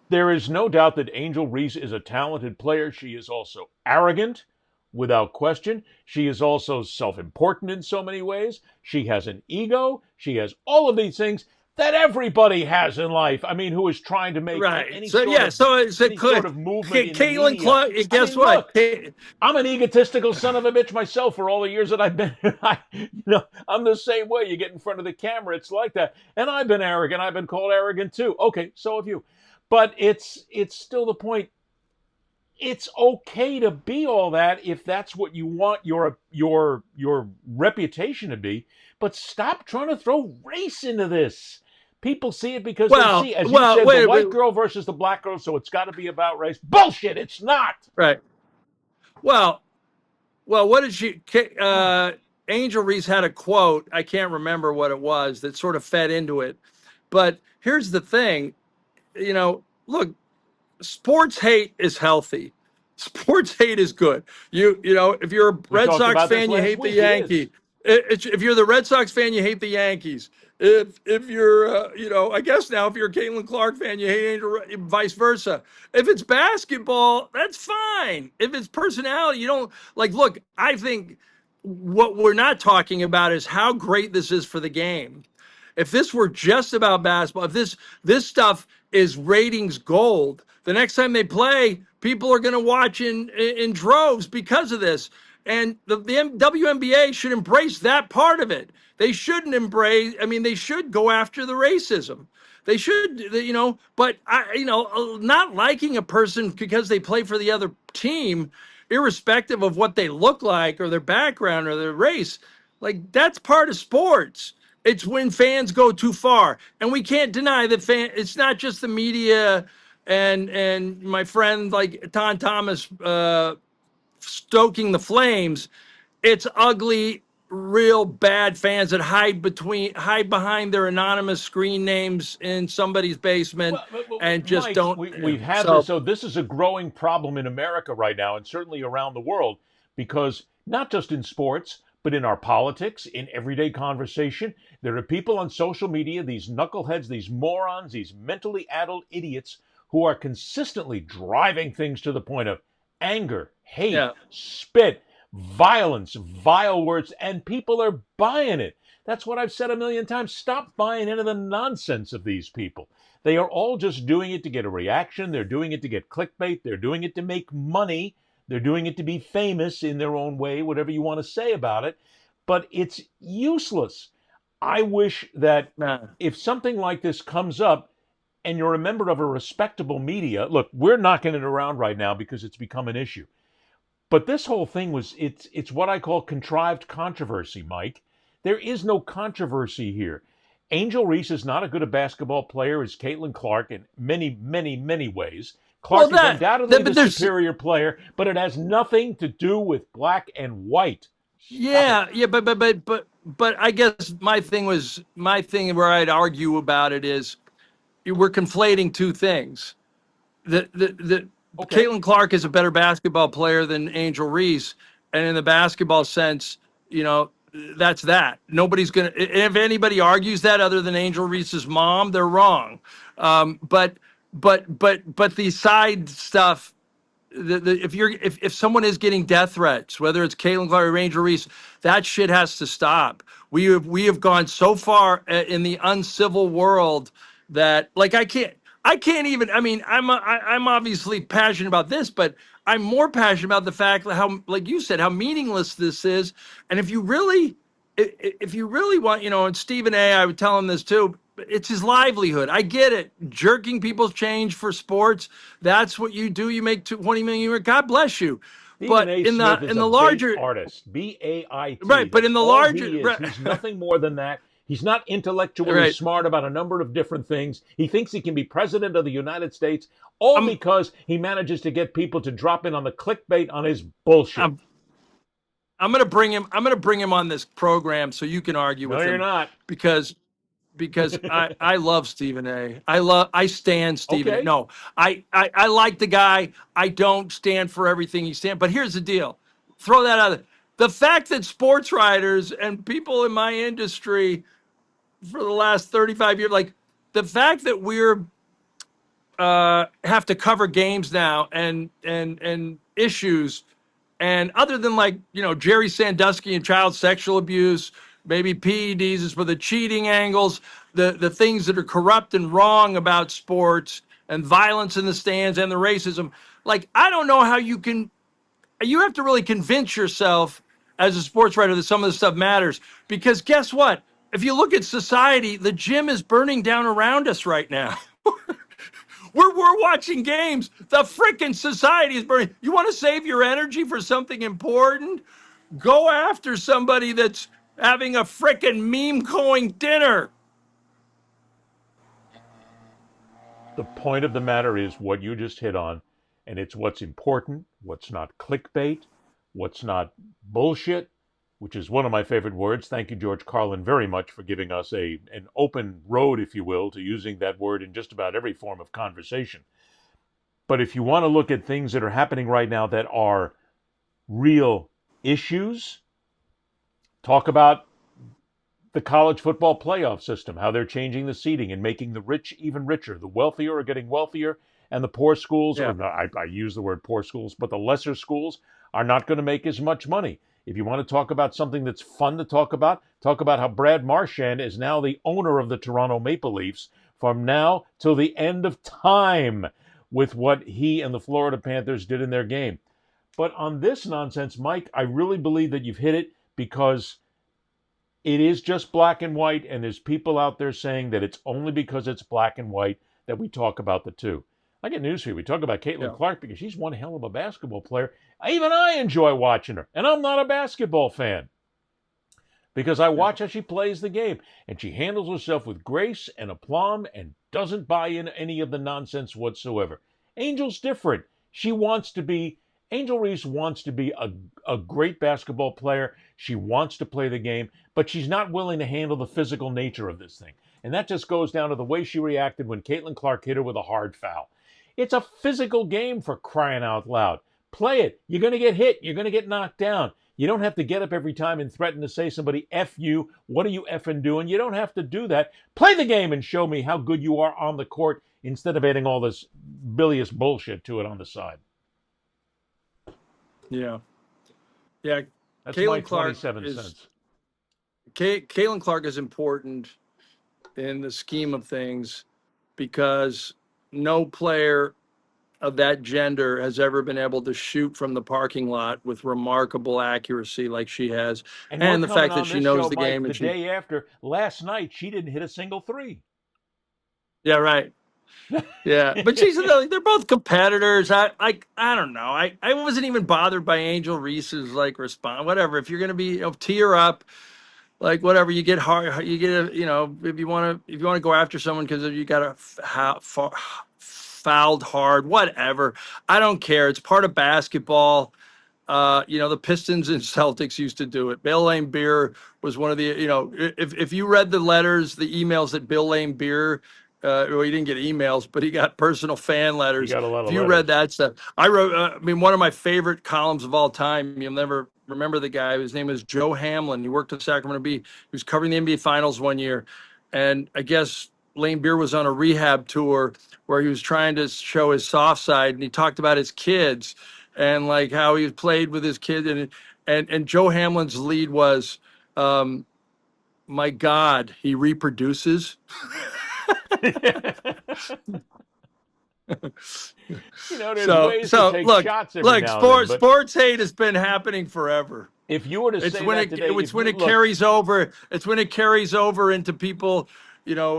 There is no doubt that Angel Reese is a talented player. She is also arrogant, without question. She is also self important in so many ways. She has an ego. She has all of these things that everybody has in life. I mean, who is trying to make Right. So yeah. So it's any sort of movement in the Caitlin media. Clark. I Guess mean, what? look, I'm an egotistical son of a bitch myself for all the years that I've been. I'm the same way. You get in front of the camera, it's like that. And I've been arrogant. I've been called arrogant too. Okay, so have you. But it's still the point. It's okay to be all that if that's what you want your reputation to be. But stop trying to throw race into this. People see it because they see, as you said, the white girl versus the black girl, so it's got to be about race. Bullshit! It's not. Right. Well, what did she? Angel Reese had a quote. I can't remember what it was that sort of fed into it. But here's the thing, look, sports hate is healthy. Sports hate is good. If you're a Red Sox fan, you hate the Yankees. If you're the Red Sox fan, you hate the Yankees. If you're, I guess now if you're a Caitlin Clark fan, you hate Angel, vice versa. If it's basketball, that's fine. If it's personality, you don't like. Look, I think what we're not talking about is how great this is for the game. If this were just about basketball, if this stuff is ratings gold, the next time they play, people are going to watch in droves because of this. And the WNBA should embrace that part of it. They shouldn't embrace. I mean, they should go after the racism. They should, But not liking a person because they play for the other team, irrespective of what they look like or their background or their race, like that's part of sports. It's when fans go too far, and we can't deny that it's not just the media and my friend like Tom Thomas stoking the flames. It's ugly, real bad fans that hide behind their anonymous screen names in somebody's basement and just Mike, don't. We've had this. So this is a growing problem in America right now, and certainly around the world, because not just in sports, but in our politics, in everyday conversation, there are people on social media, these knuckleheads, these morons, these mentally addled idiots who are consistently driving things to the point of anger, hate, spit, violence, vile words, and people are buying it. That's what I've said a million times. Stop buying into the nonsense of these people. They are all just doing it to get a reaction. They're doing it to get clickbait. They're doing it to make money. They're doing it to be famous in their own way, whatever you want to say about it. But it's useless. I wish that if something like this comes up and you're a member of a respectable media, look, we're knocking it around right now because it's become an issue. But this whole thing it's what I call contrived controversy, Mike. There is no controversy here. Angel Reese is not as good a basketball player as Caitlin Clark in many, many, many ways. Clark is undoubtedly the superior player, but it has nothing to do with black and white. But I guess my thing where I'd argue about it is we're conflating two things. Caitlin Clark is a better basketball player than Angel Reese, and in the basketball sense, that's that. Nobody's gonna. If anybody argues that other than Angel Reese's mom, they're wrong. But the side stuff. If someone is getting death threats, whether it's Caitlin Clark or Angel Reese, that shit has to stop. We have gone so far in the uncivil world that, like, I can't. I can't even. I mean, I'm obviously passionate about this, but I'm more passionate about the fact that how, like you said, how meaningless this is. And if you really, if you really want, and Stephen A, I would tell him this too. It's his livelihood. I get it. Jerking people's change for sports. That's what you do. You make 20 million a year. God bless you. Stephen But A. in Smith the is in a the bait larger artist. BAIT. right, but That's in the all larger he is. right, He's nothing more than that. He's not intellectually right. smart about a number of different things. He thinks he can be president of the United States, all I'm because he manages to get people to drop in on the clickbait on his bullshit. I'm gonna bring him. I'm gonna bring him on this program so you can argue No, with you're him not. because I love Stephen A. I stand Stephen A. Okay. No, I like the guy. I don't stand for everything he stands. But here's the deal. Throw that out there. The fact that sports writers and people in my industry for the last 35 years, like the fact that we're have to cover games now and issues, and other than like Jerry Sandusky and child sexual abuse, maybe PEDs is for the cheating angles, the things that are corrupt and wrong about sports and violence in the stands and the racism. Like I don't know how you have to really convince yourself as a sports writer that some of this stuff matters, because guess what? If you look at society, the gym is burning down around us right now. We're watching games. The freaking society is burning. You want to save your energy for something important? Go after somebody that's having a freaking meme going dinner. The point of the matter is what you just hit on, and it's what's important, what's not clickbait, what's not bullshit, which is one of my favorite words. Thank you, George Carlin, very much for giving us an open road, if you will, to using that word in just about every form of conversation. But if you want to look at things that are happening right now that are real issues, talk about the college football playoff system, how they're changing the seating and making the rich even richer. The wealthier are getting wealthier, and the poor schools, Yeah. or no, I use the word poor schools, but the lesser schools are not going to make as much money. If you want to talk about something that's fun to talk about how Brad Marchand is now the owner of the Toronto Maple Leafs from now till the end of time with what he and the Florida Panthers did in their game. But on this nonsense, Mike, I really believe that you've hit it, because it is just black and white, and there's people out there saying that it's only because it's black and white that we talk about the two. I get news for you. We talk about Caitlin Clark because she's one hell of a basketball player. Even I enjoy watching her, and I'm not a basketball fan because I watch how she plays the game, and she handles herself with grace and aplomb and doesn't buy in any of the nonsense whatsoever. Angel's different. Angel Reese wants to be a great basketball player. She wants to play the game, but she's not willing to handle the physical nature of this thing. And that just goes down to the way she reacted when Caitlin Clark hit her with a hard foul. It's a physical game, for crying out loud. Play it. You're going to get hit. You're going to get knocked down. You don't have to get up every time and threaten to say somebody, F you, what are you effing doing? You don't have to do that. Play the game and show me how good you are on the court instead of adding all this bilious bullshit to it on the side. Yeah. Yeah. That's Caitlin my Clark 27 cents. Caitlin Clark is important in the scheme of things because no player of that gender has ever been able to shoot from the parking lot with remarkable accuracy like she has. And the fact that she knows the game. The day after, last night, she didn't hit a single three. Yeah, right. Yeah, but they're both competitors. I don't know. I wasn't even bothered by Angel Reese's like response. Whatever. If you're gonna be tee her up, like whatever, you get hard. You get if you want to go after someone because you got a fouled hard. Whatever. I don't care. It's part of basketball. The Pistons and Celtics used to do it. Bill Laimbeer was one of the, if you read the letters, the emails that Bill Laimbeer, well, he didn't get emails, but he got personal fan letters. He got a lot of if you letters. read that stuff, I wrote, one of my favorite columns of all time, you'll never remember the guy. His name was Joe Hamlin. He worked at Sacramento Bee. He was covering the NBA Finals one year. And I guess Laimbeer was on a rehab tour where he was trying to show his soft side, and he talked about his kids and like how he played with his kid, and Joe Hamlin's lead was, my God, he reproduces. There's ways to take Look, shots every now and then, sports but sports hate has been happening forever. if you were to It's say when that today, it's if when you it look, carries over. It's when it carries over into people,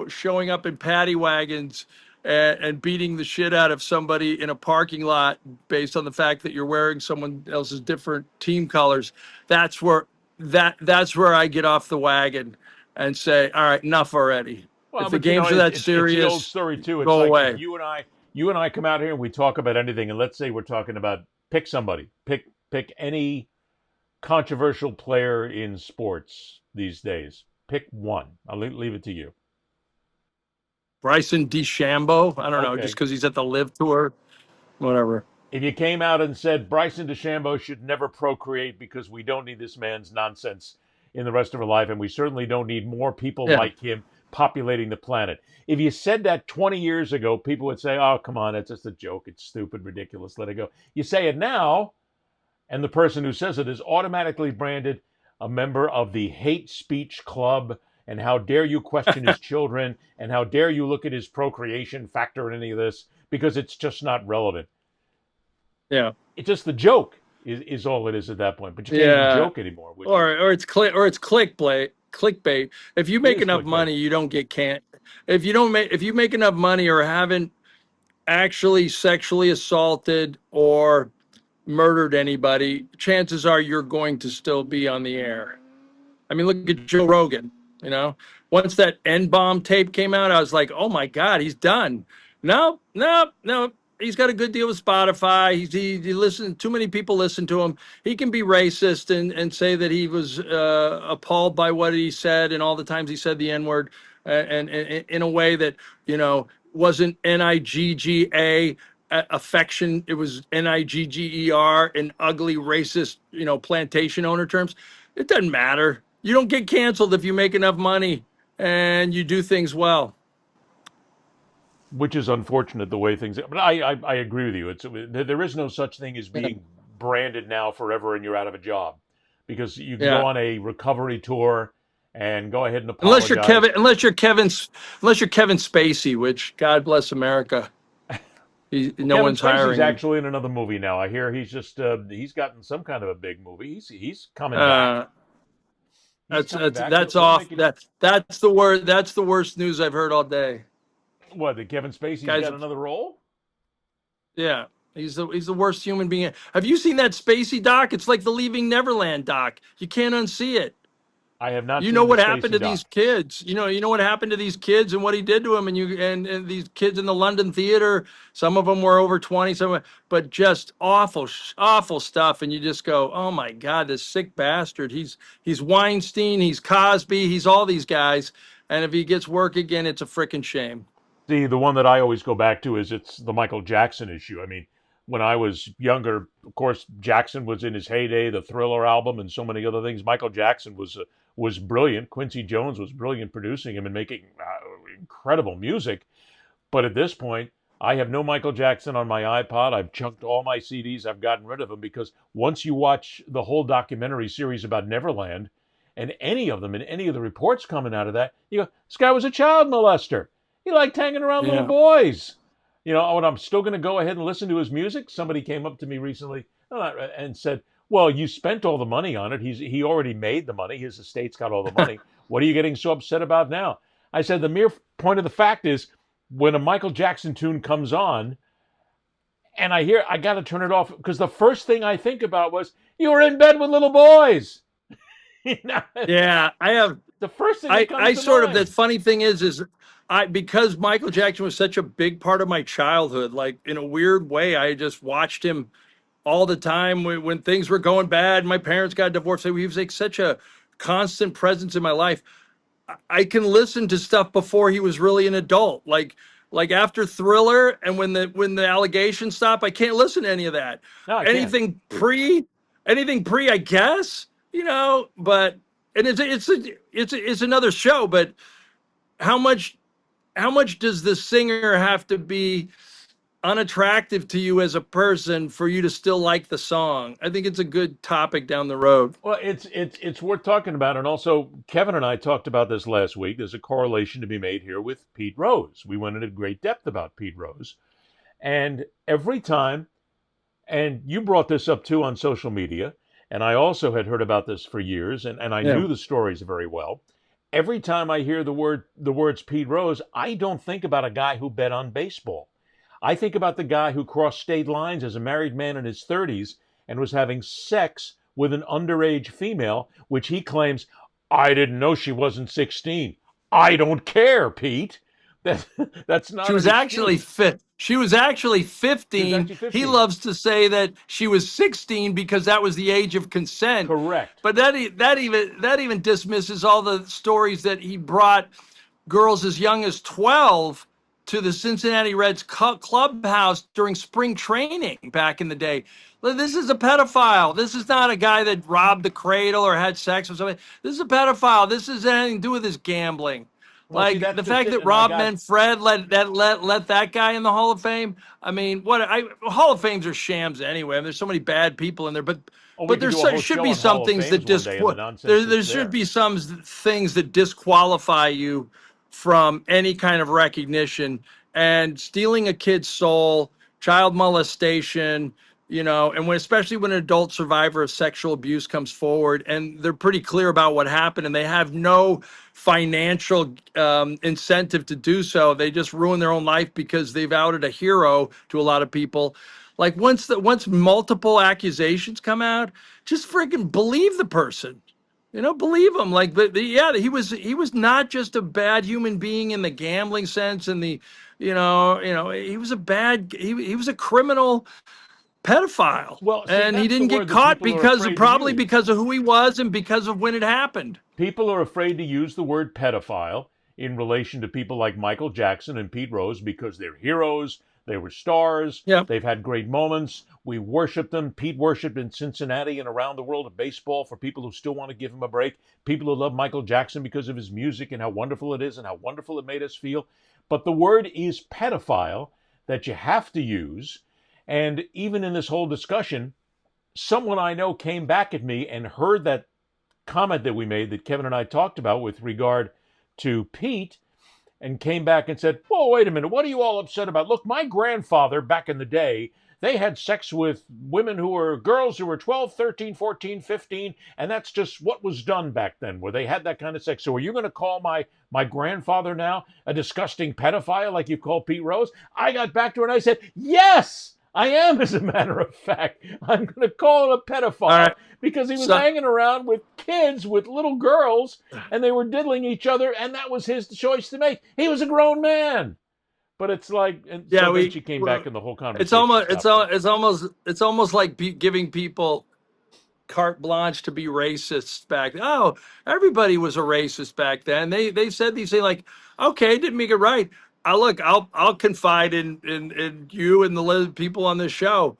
showing up in paddy wagons and beating the shit out of somebody in a parking lot based on the fact that you're wearing someone else's different team colors. That's where that's where I get off the wagon and say, all right, enough already. well, If the but games are that it's the old serious, story too. It's go like if away. you and I come out here and we talk about anything, and let's say we're talking about pick somebody, pick any controversial player in sports these days. Pick one. I'll leave it to you. Bryson DeChambeau, I don't know, just Okay. because he's at the Live Tour, whatever. If you came out and said Bryson DeChambeau should never procreate because we don't need this man's nonsense in the rest of our life, and we certainly don't need more people Yeah. like him populating the planet. If you said that 20 years ago, people would say, oh, come on, that's just a joke. It's stupid, ridiculous. Let it go. You say it now, and the person who says it is automatically branded a member of the hate speech club. And how dare you question his children? And how dare you look at his procreation factor in any of this? Because it's just not relevant. Yeah. It's just the joke is all it is at that point. But you can't even joke anymore. Or it's clickbait. If you make is enough clickbait. money, you don't get can't. If you make enough money or haven't actually sexually assaulted or murdered anybody, chances are you're going to still be on the air. I mean, look at Joe Rogan. Once that N bomb tape came out, I was like, oh my God, he's done. No, no, no. He's got a good deal with Spotify. He listens. Too many people listen to him. He can be racist and say that he was appalled by what he said and all the times he said the N word, and in a way that wasn't Nigga affection. It was Nigger in ugly racist plantation owner terms. It doesn't matter. You don't get canceled if you make enough money and you do things well. Which is unfortunate the way things. But I agree with you. There is no such thing as Yeah. being branded now forever and you're out of a job, because you can Yeah. go on a recovery tour and go ahead and Unless apologize. unless you're Kevin Spacey, which God bless America. No Kevin one's Spacey's hiring him. actually in another movie now. I hear he's gotten some kind of a big movie. He's coming back. He's coming back. That's We'll off. make it- That's the word. That's the worst news I've heard all day. What? That Kevin Spacey's Guys, got another role? yeah, he's the worst human being. Have you seen that Spacey doc? It's like the Leaving Neverland doc. You can't unsee it. I have not. You seen know the what Spacey happened to doc. these kids. You know what happened to these kids and what he did to them. And these kids in the London theater. Some of them were over 20. But just awful, awful stuff. And you just go, oh my God, this sick bastard. He's Weinstein. He's Cosby. He's all these guys. And if he gets work again, it's a freaking shame. See, the one that I always go back to is it's the Michael Jackson issue. I mean, when I was younger, of course, Jackson was in his heyday, the Thriller album, and so many other things. Michael Jackson was brilliant. Quincy Jones was brilliant producing him and making incredible music. But at this point, I have no Michael Jackson on my iPod. I've chunked all my CDs. I've gotten rid of them because once you watch the whole documentary series about Neverland, and any of them and any of the reports coming out of that, you go, this guy was a child molester. He liked hanging around little Yeah. boys. And I'm still going to go ahead and listen to his music. Somebody came up to me recently and said, well, you spent all the money on it. He already made the money. His estate's got all the money. What are you getting so upset about now? I said, the mere point of the fact is, when a Michael Jackson tune comes on, and I got to turn it off, because the first thing I think about was, you were in bed with little boys. Yeah, I have. The first thing that comes to mind. The funny thing is because Michael Jackson was such a big part of my childhood, like in a weird way, I just watched him all the time when things were going bad. My parents got divorced. He was like such a constant presence in my life. I can listen to stuff before he was really an adult, like after Thriller and when the allegations stop, I can't listen to any of that. No, I can't. Anything pre, I guess, but and it's another show. But how much does the singer have to be unattractive to you as a person for you to still like the song? I think it's a good topic down the road. Well, it's worth talking about, and also Kevin and I talked about this last week. There's a correlation to be made here with Pete Rose. We went into great depth about Pete Rose, And every time, and you brought this up too on social media, and I also had heard about this for years, and I Yeah. knew the stories very well. Every time I hear the words Pete Rose, I don't think about a guy who bet on baseball. I think about the guy who crossed state lines as a married man in his 30s and was having sex with an underage female, which he claims, I didn't know she wasn't 16. I don't care, Pete. That, that's not She an was actually excuse. fit. She was actually She was 15. actually He 15. loves to say that she was 16 because that was the age of consent. Correct. But that even dismisses all the stories that he brought girls as young as 12 to the Cincinnati Reds clubhouse during spring training back in the day. This is a pedophile. This is not a guy that robbed the cradle or had sex with somebody. This is a pedophile. This has anything to do with his gambling. Well, see, Like that's the just fact it. that And I Rob got, Manfred let that guy in the Hall of Fame. I mean, Hall of Fames are shams anyway. There's so many bad people in there, but oh, we but could there do a whole should show be on some Hall of things that Fames one day and the nonsense there that's should there. be some things that disqualify you from any kind of recognition. And stealing a kid's soul, child molestation, and especially when an adult survivor of sexual abuse comes forward and they're pretty clear about what happened and they have no financial incentive to do so. They just ruin their own life because they've outed a hero to a lot of people. Like once multiple accusations come out, just freaking believe the person. Believe him. Like, but yeah, he was not just a bad human being in the gambling sense, and he was a he was a criminal pedophile, Well, see, and he that's the didn't get word that caught people are afraid to probably use. because of who he was and because of when it happened. People are afraid to use the word pedophile in relation to people like Michael Jackson and Pete Rose because they're heroes, they were stars, Yeah. they've had great moments. We worship them. Pete worshiped in Cincinnati and around the world of baseball for people who still want to give him a break. People who love Michael Jackson because of his music and how wonderful it is and how wonderful it made us feel. But the word is pedophile that you have to use. And even in this whole discussion, someone I know came back at me and heard that comment that we made that Kevin and I talked about with regard to Pete and came back and said, whoa, wait a minute, what are you all upset about? Look, my grandfather back in the day, they had sex with women who were girls who were 12, 13, 14, 15, and that's just what was done back then, where they had that kind of sex. So are you going to call my grandfather now a disgusting pedophile like you call Pete Rose? I got back to her and I said, yes, I am, as a matter of fact. I'm going to call him a pedophile All right. because he was So hanging around with kids, with little girls, and they were diddling each other, and that was his choice to make. He was a grown man. But it's like, and yeah, so then she came back and the whole it's conversation almost stopped. it's almost like giving people carte blanche to be racist back then. Oh, everybody was a racist back then. They said these things like, okay, didn't make it right. I'll confide in you and the people on this show.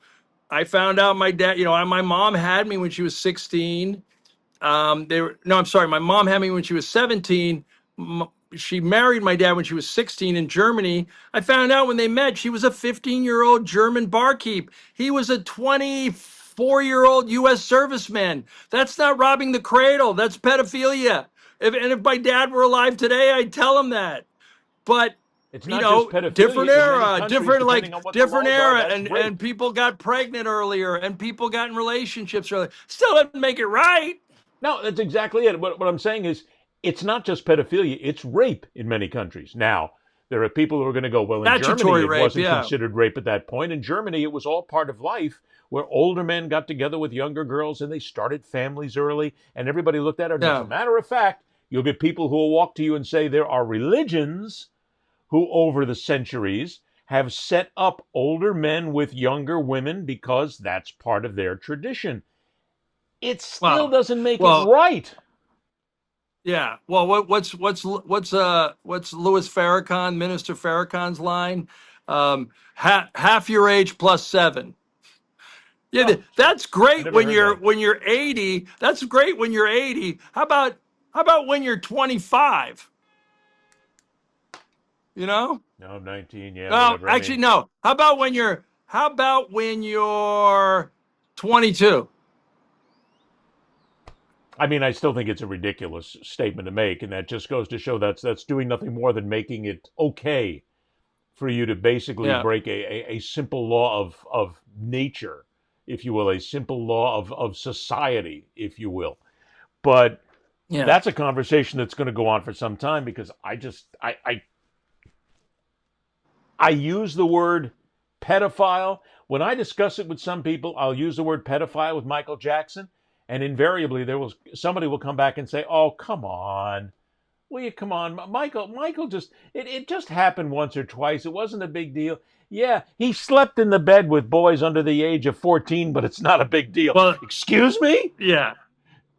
I found out my dad, my mom had me when she was 16. No, I'm sorry. My mom had me when she was 17. She married my dad when she was 16 in Germany. I found out when they met, she was a 15-year-old German barkeep. He was a 24-year-old U.S. serviceman. That's not robbing the cradle. That's pedophilia. If my dad were alive today, I'd tell him that. But It's not just different pedophilia in many era, countries, depending on what the different laws are. era, That's rape. and people got pregnant earlier, and people got in relationships earlier. Still doesn't make it right. No, that's exactly it. What I'm saying is, it's not just pedophilia, it's rape in many countries. Now, there are people who are going to go, well, in Germany, Statutory it rape, wasn't yeah. considered rape at that point. In Germany, it was all part of life where older men got together with younger girls and they started families early and everybody looked at it. And as a Yeah. matter of fact, you'll get people who will walk to you and say there are religions who, over the centuries, have set up older men with younger women because that's part of their tradition. It still Well, doesn't make it well, right. yeah. Well, what's Louis Farrakhan, Minister Farrakhan's line? Half your age plus 7. Yeah, Oh, that's I great never heard that. when you're 80. That's great when you're 80. How about when you're 25? You know? No, I'm 19. Yeah, No, whatever. I actually, mean, no. How about when you're 22? I still think it's a ridiculous statement to make, and that just goes to show that's doing nothing more than making it okay for you to basically Yeah. break a simple law of nature, if you will, a simple law of society, if you will. But Yeah. that's a conversation that's going to go on for some time, because I use the word pedophile. When I discuss it with some people, I'll use the word pedophile with Michael Jackson, and invariably somebody will come back and say, "Oh, come on. Will you come on? Michael just it just happened once or twice. It wasn't a big deal." Yeah, he slept in the bed with boys under the age of 14, but it's not a big deal. Well, Excuse me? yeah.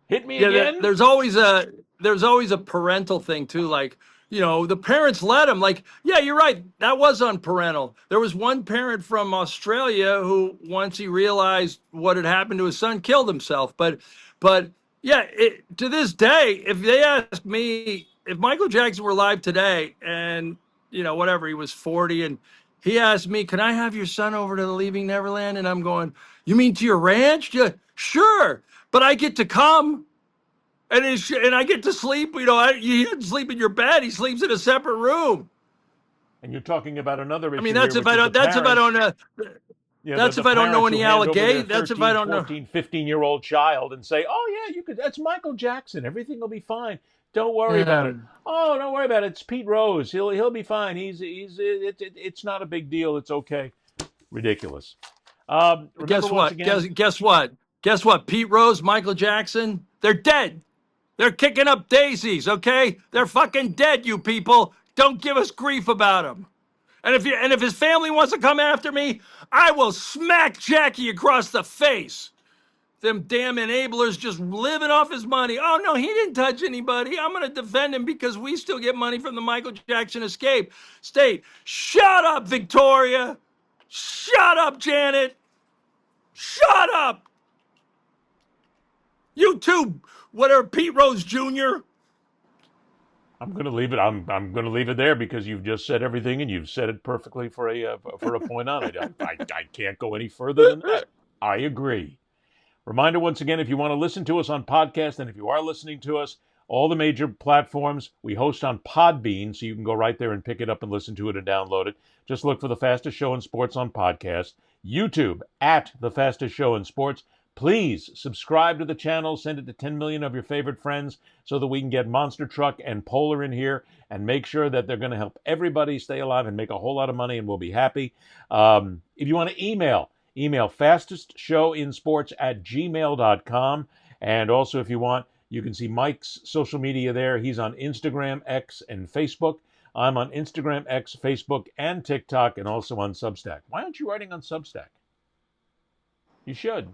Hit me Yeah, again? there's always a parental thing too. Like, the parents let him. Like, yeah, you're right. That was unparental. There was one parent from Australia who, once he realized what had happened to his son, killed himself. But yeah, to this day, if they ask me if Michael Jackson were alive today, and whatever, he was 40, and he asked me, "Can I have your son over to the Leaving Neverland?" And I'm going, "You mean to your ranch?" Yeah, sure, but I get to come. And I get to sleep. He doesn't sleep in your bed. He sleeps in a separate room. And you're talking about another issue. I mean, that's here, if I don't. That's if I don't know. That's if I don't know any allegations. That's That's if I don't know. 14, 15-year-old child and say, "Oh, yeah, you could. That's Michael Jackson. Everything will be fine. Don't worry about it. Oh, don't worry about it. It's Pete Rose. He'll be fine. It's not a big deal. It's okay." Ridiculous. Guess what? Guess what? Guess what? Pete Rose, Michael Jackson, they're dead. They're kicking up daisies, okay? They're fucking dead, you people. Don't give us grief about them. And if his family wants to come after me, I will smack Jackie across the face. Them damn enablers just living off his money. Oh no, he didn't touch anybody. I'm gonna defend him because we still get money from the Michael Jackson escape. State, shut up, Victoria. Shut up, Janet. Shut up. You too, whatever, Pete Rose Jr. I'm going to leave it. I'm going to leave it there, because you've just said everything, and you've said it perfectly for a point on it. I can't go any further than that. I agree. Reminder once again, if you want to listen to us on podcast, and if you are listening to us, all the major platforms, we host on Podbean, so you can go right there and pick it up and listen to it and download it. Just look for The Fastest Show in Sports on podcast. YouTube, at The Fastest Show in Sports. Please subscribe to the channel. Send it to 10 million of your favorite friends so that we can get Monster Truck and Polar in here and make sure that they're going to help everybody stay alive and make a whole lot of money, and we'll be happy. If you want to email fastestshowinsports@gmail.com. And also, if you want, you can see Mike's social media there. He's on Instagram, X, and Facebook. I'm on Instagram, X, Facebook, and TikTok, and also on Substack. Why aren't you writing on Substack? You should.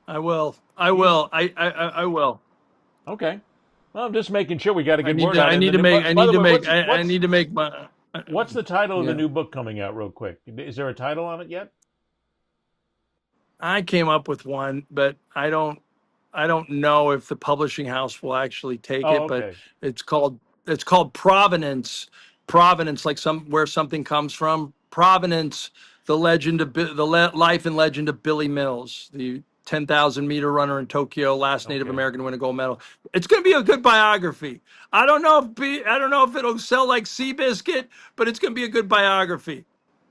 I will. I will. I will. Okay. Well, I'm just making sure we got a good word I out. need to make my. What's the title of the new book coming out, real quick? Is there a title on it yet? I came up with one, but I don't know if the publishing house will actually take it. Okay. But it's called Provenance. Provenance, like where something comes from. Provenance, the life and legend of Billy Mills, the 10,000 meter runner in Tokyo, last Native American to win a gold medal. It's going to be a good biography. I don't know if it'll sell like Seabiscuit, but it's going to be a good biography.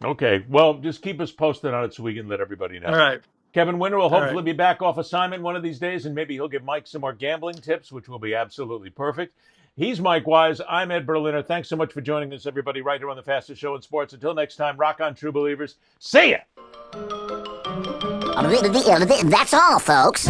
Okay. Well, just keep us posted on it so we can let everybody know. All right. Kevin Winter will hopefully be back off assignment one of these days, and maybe he'll give Mike some more gambling tips, which will be absolutely perfect. He's Mike Wise. I'm Ed Berliner. Thanks so much for joining us, everybody, right here on The Fastest Show in Sports. Until next time, rock on, true believers. See ya! That's all, folks.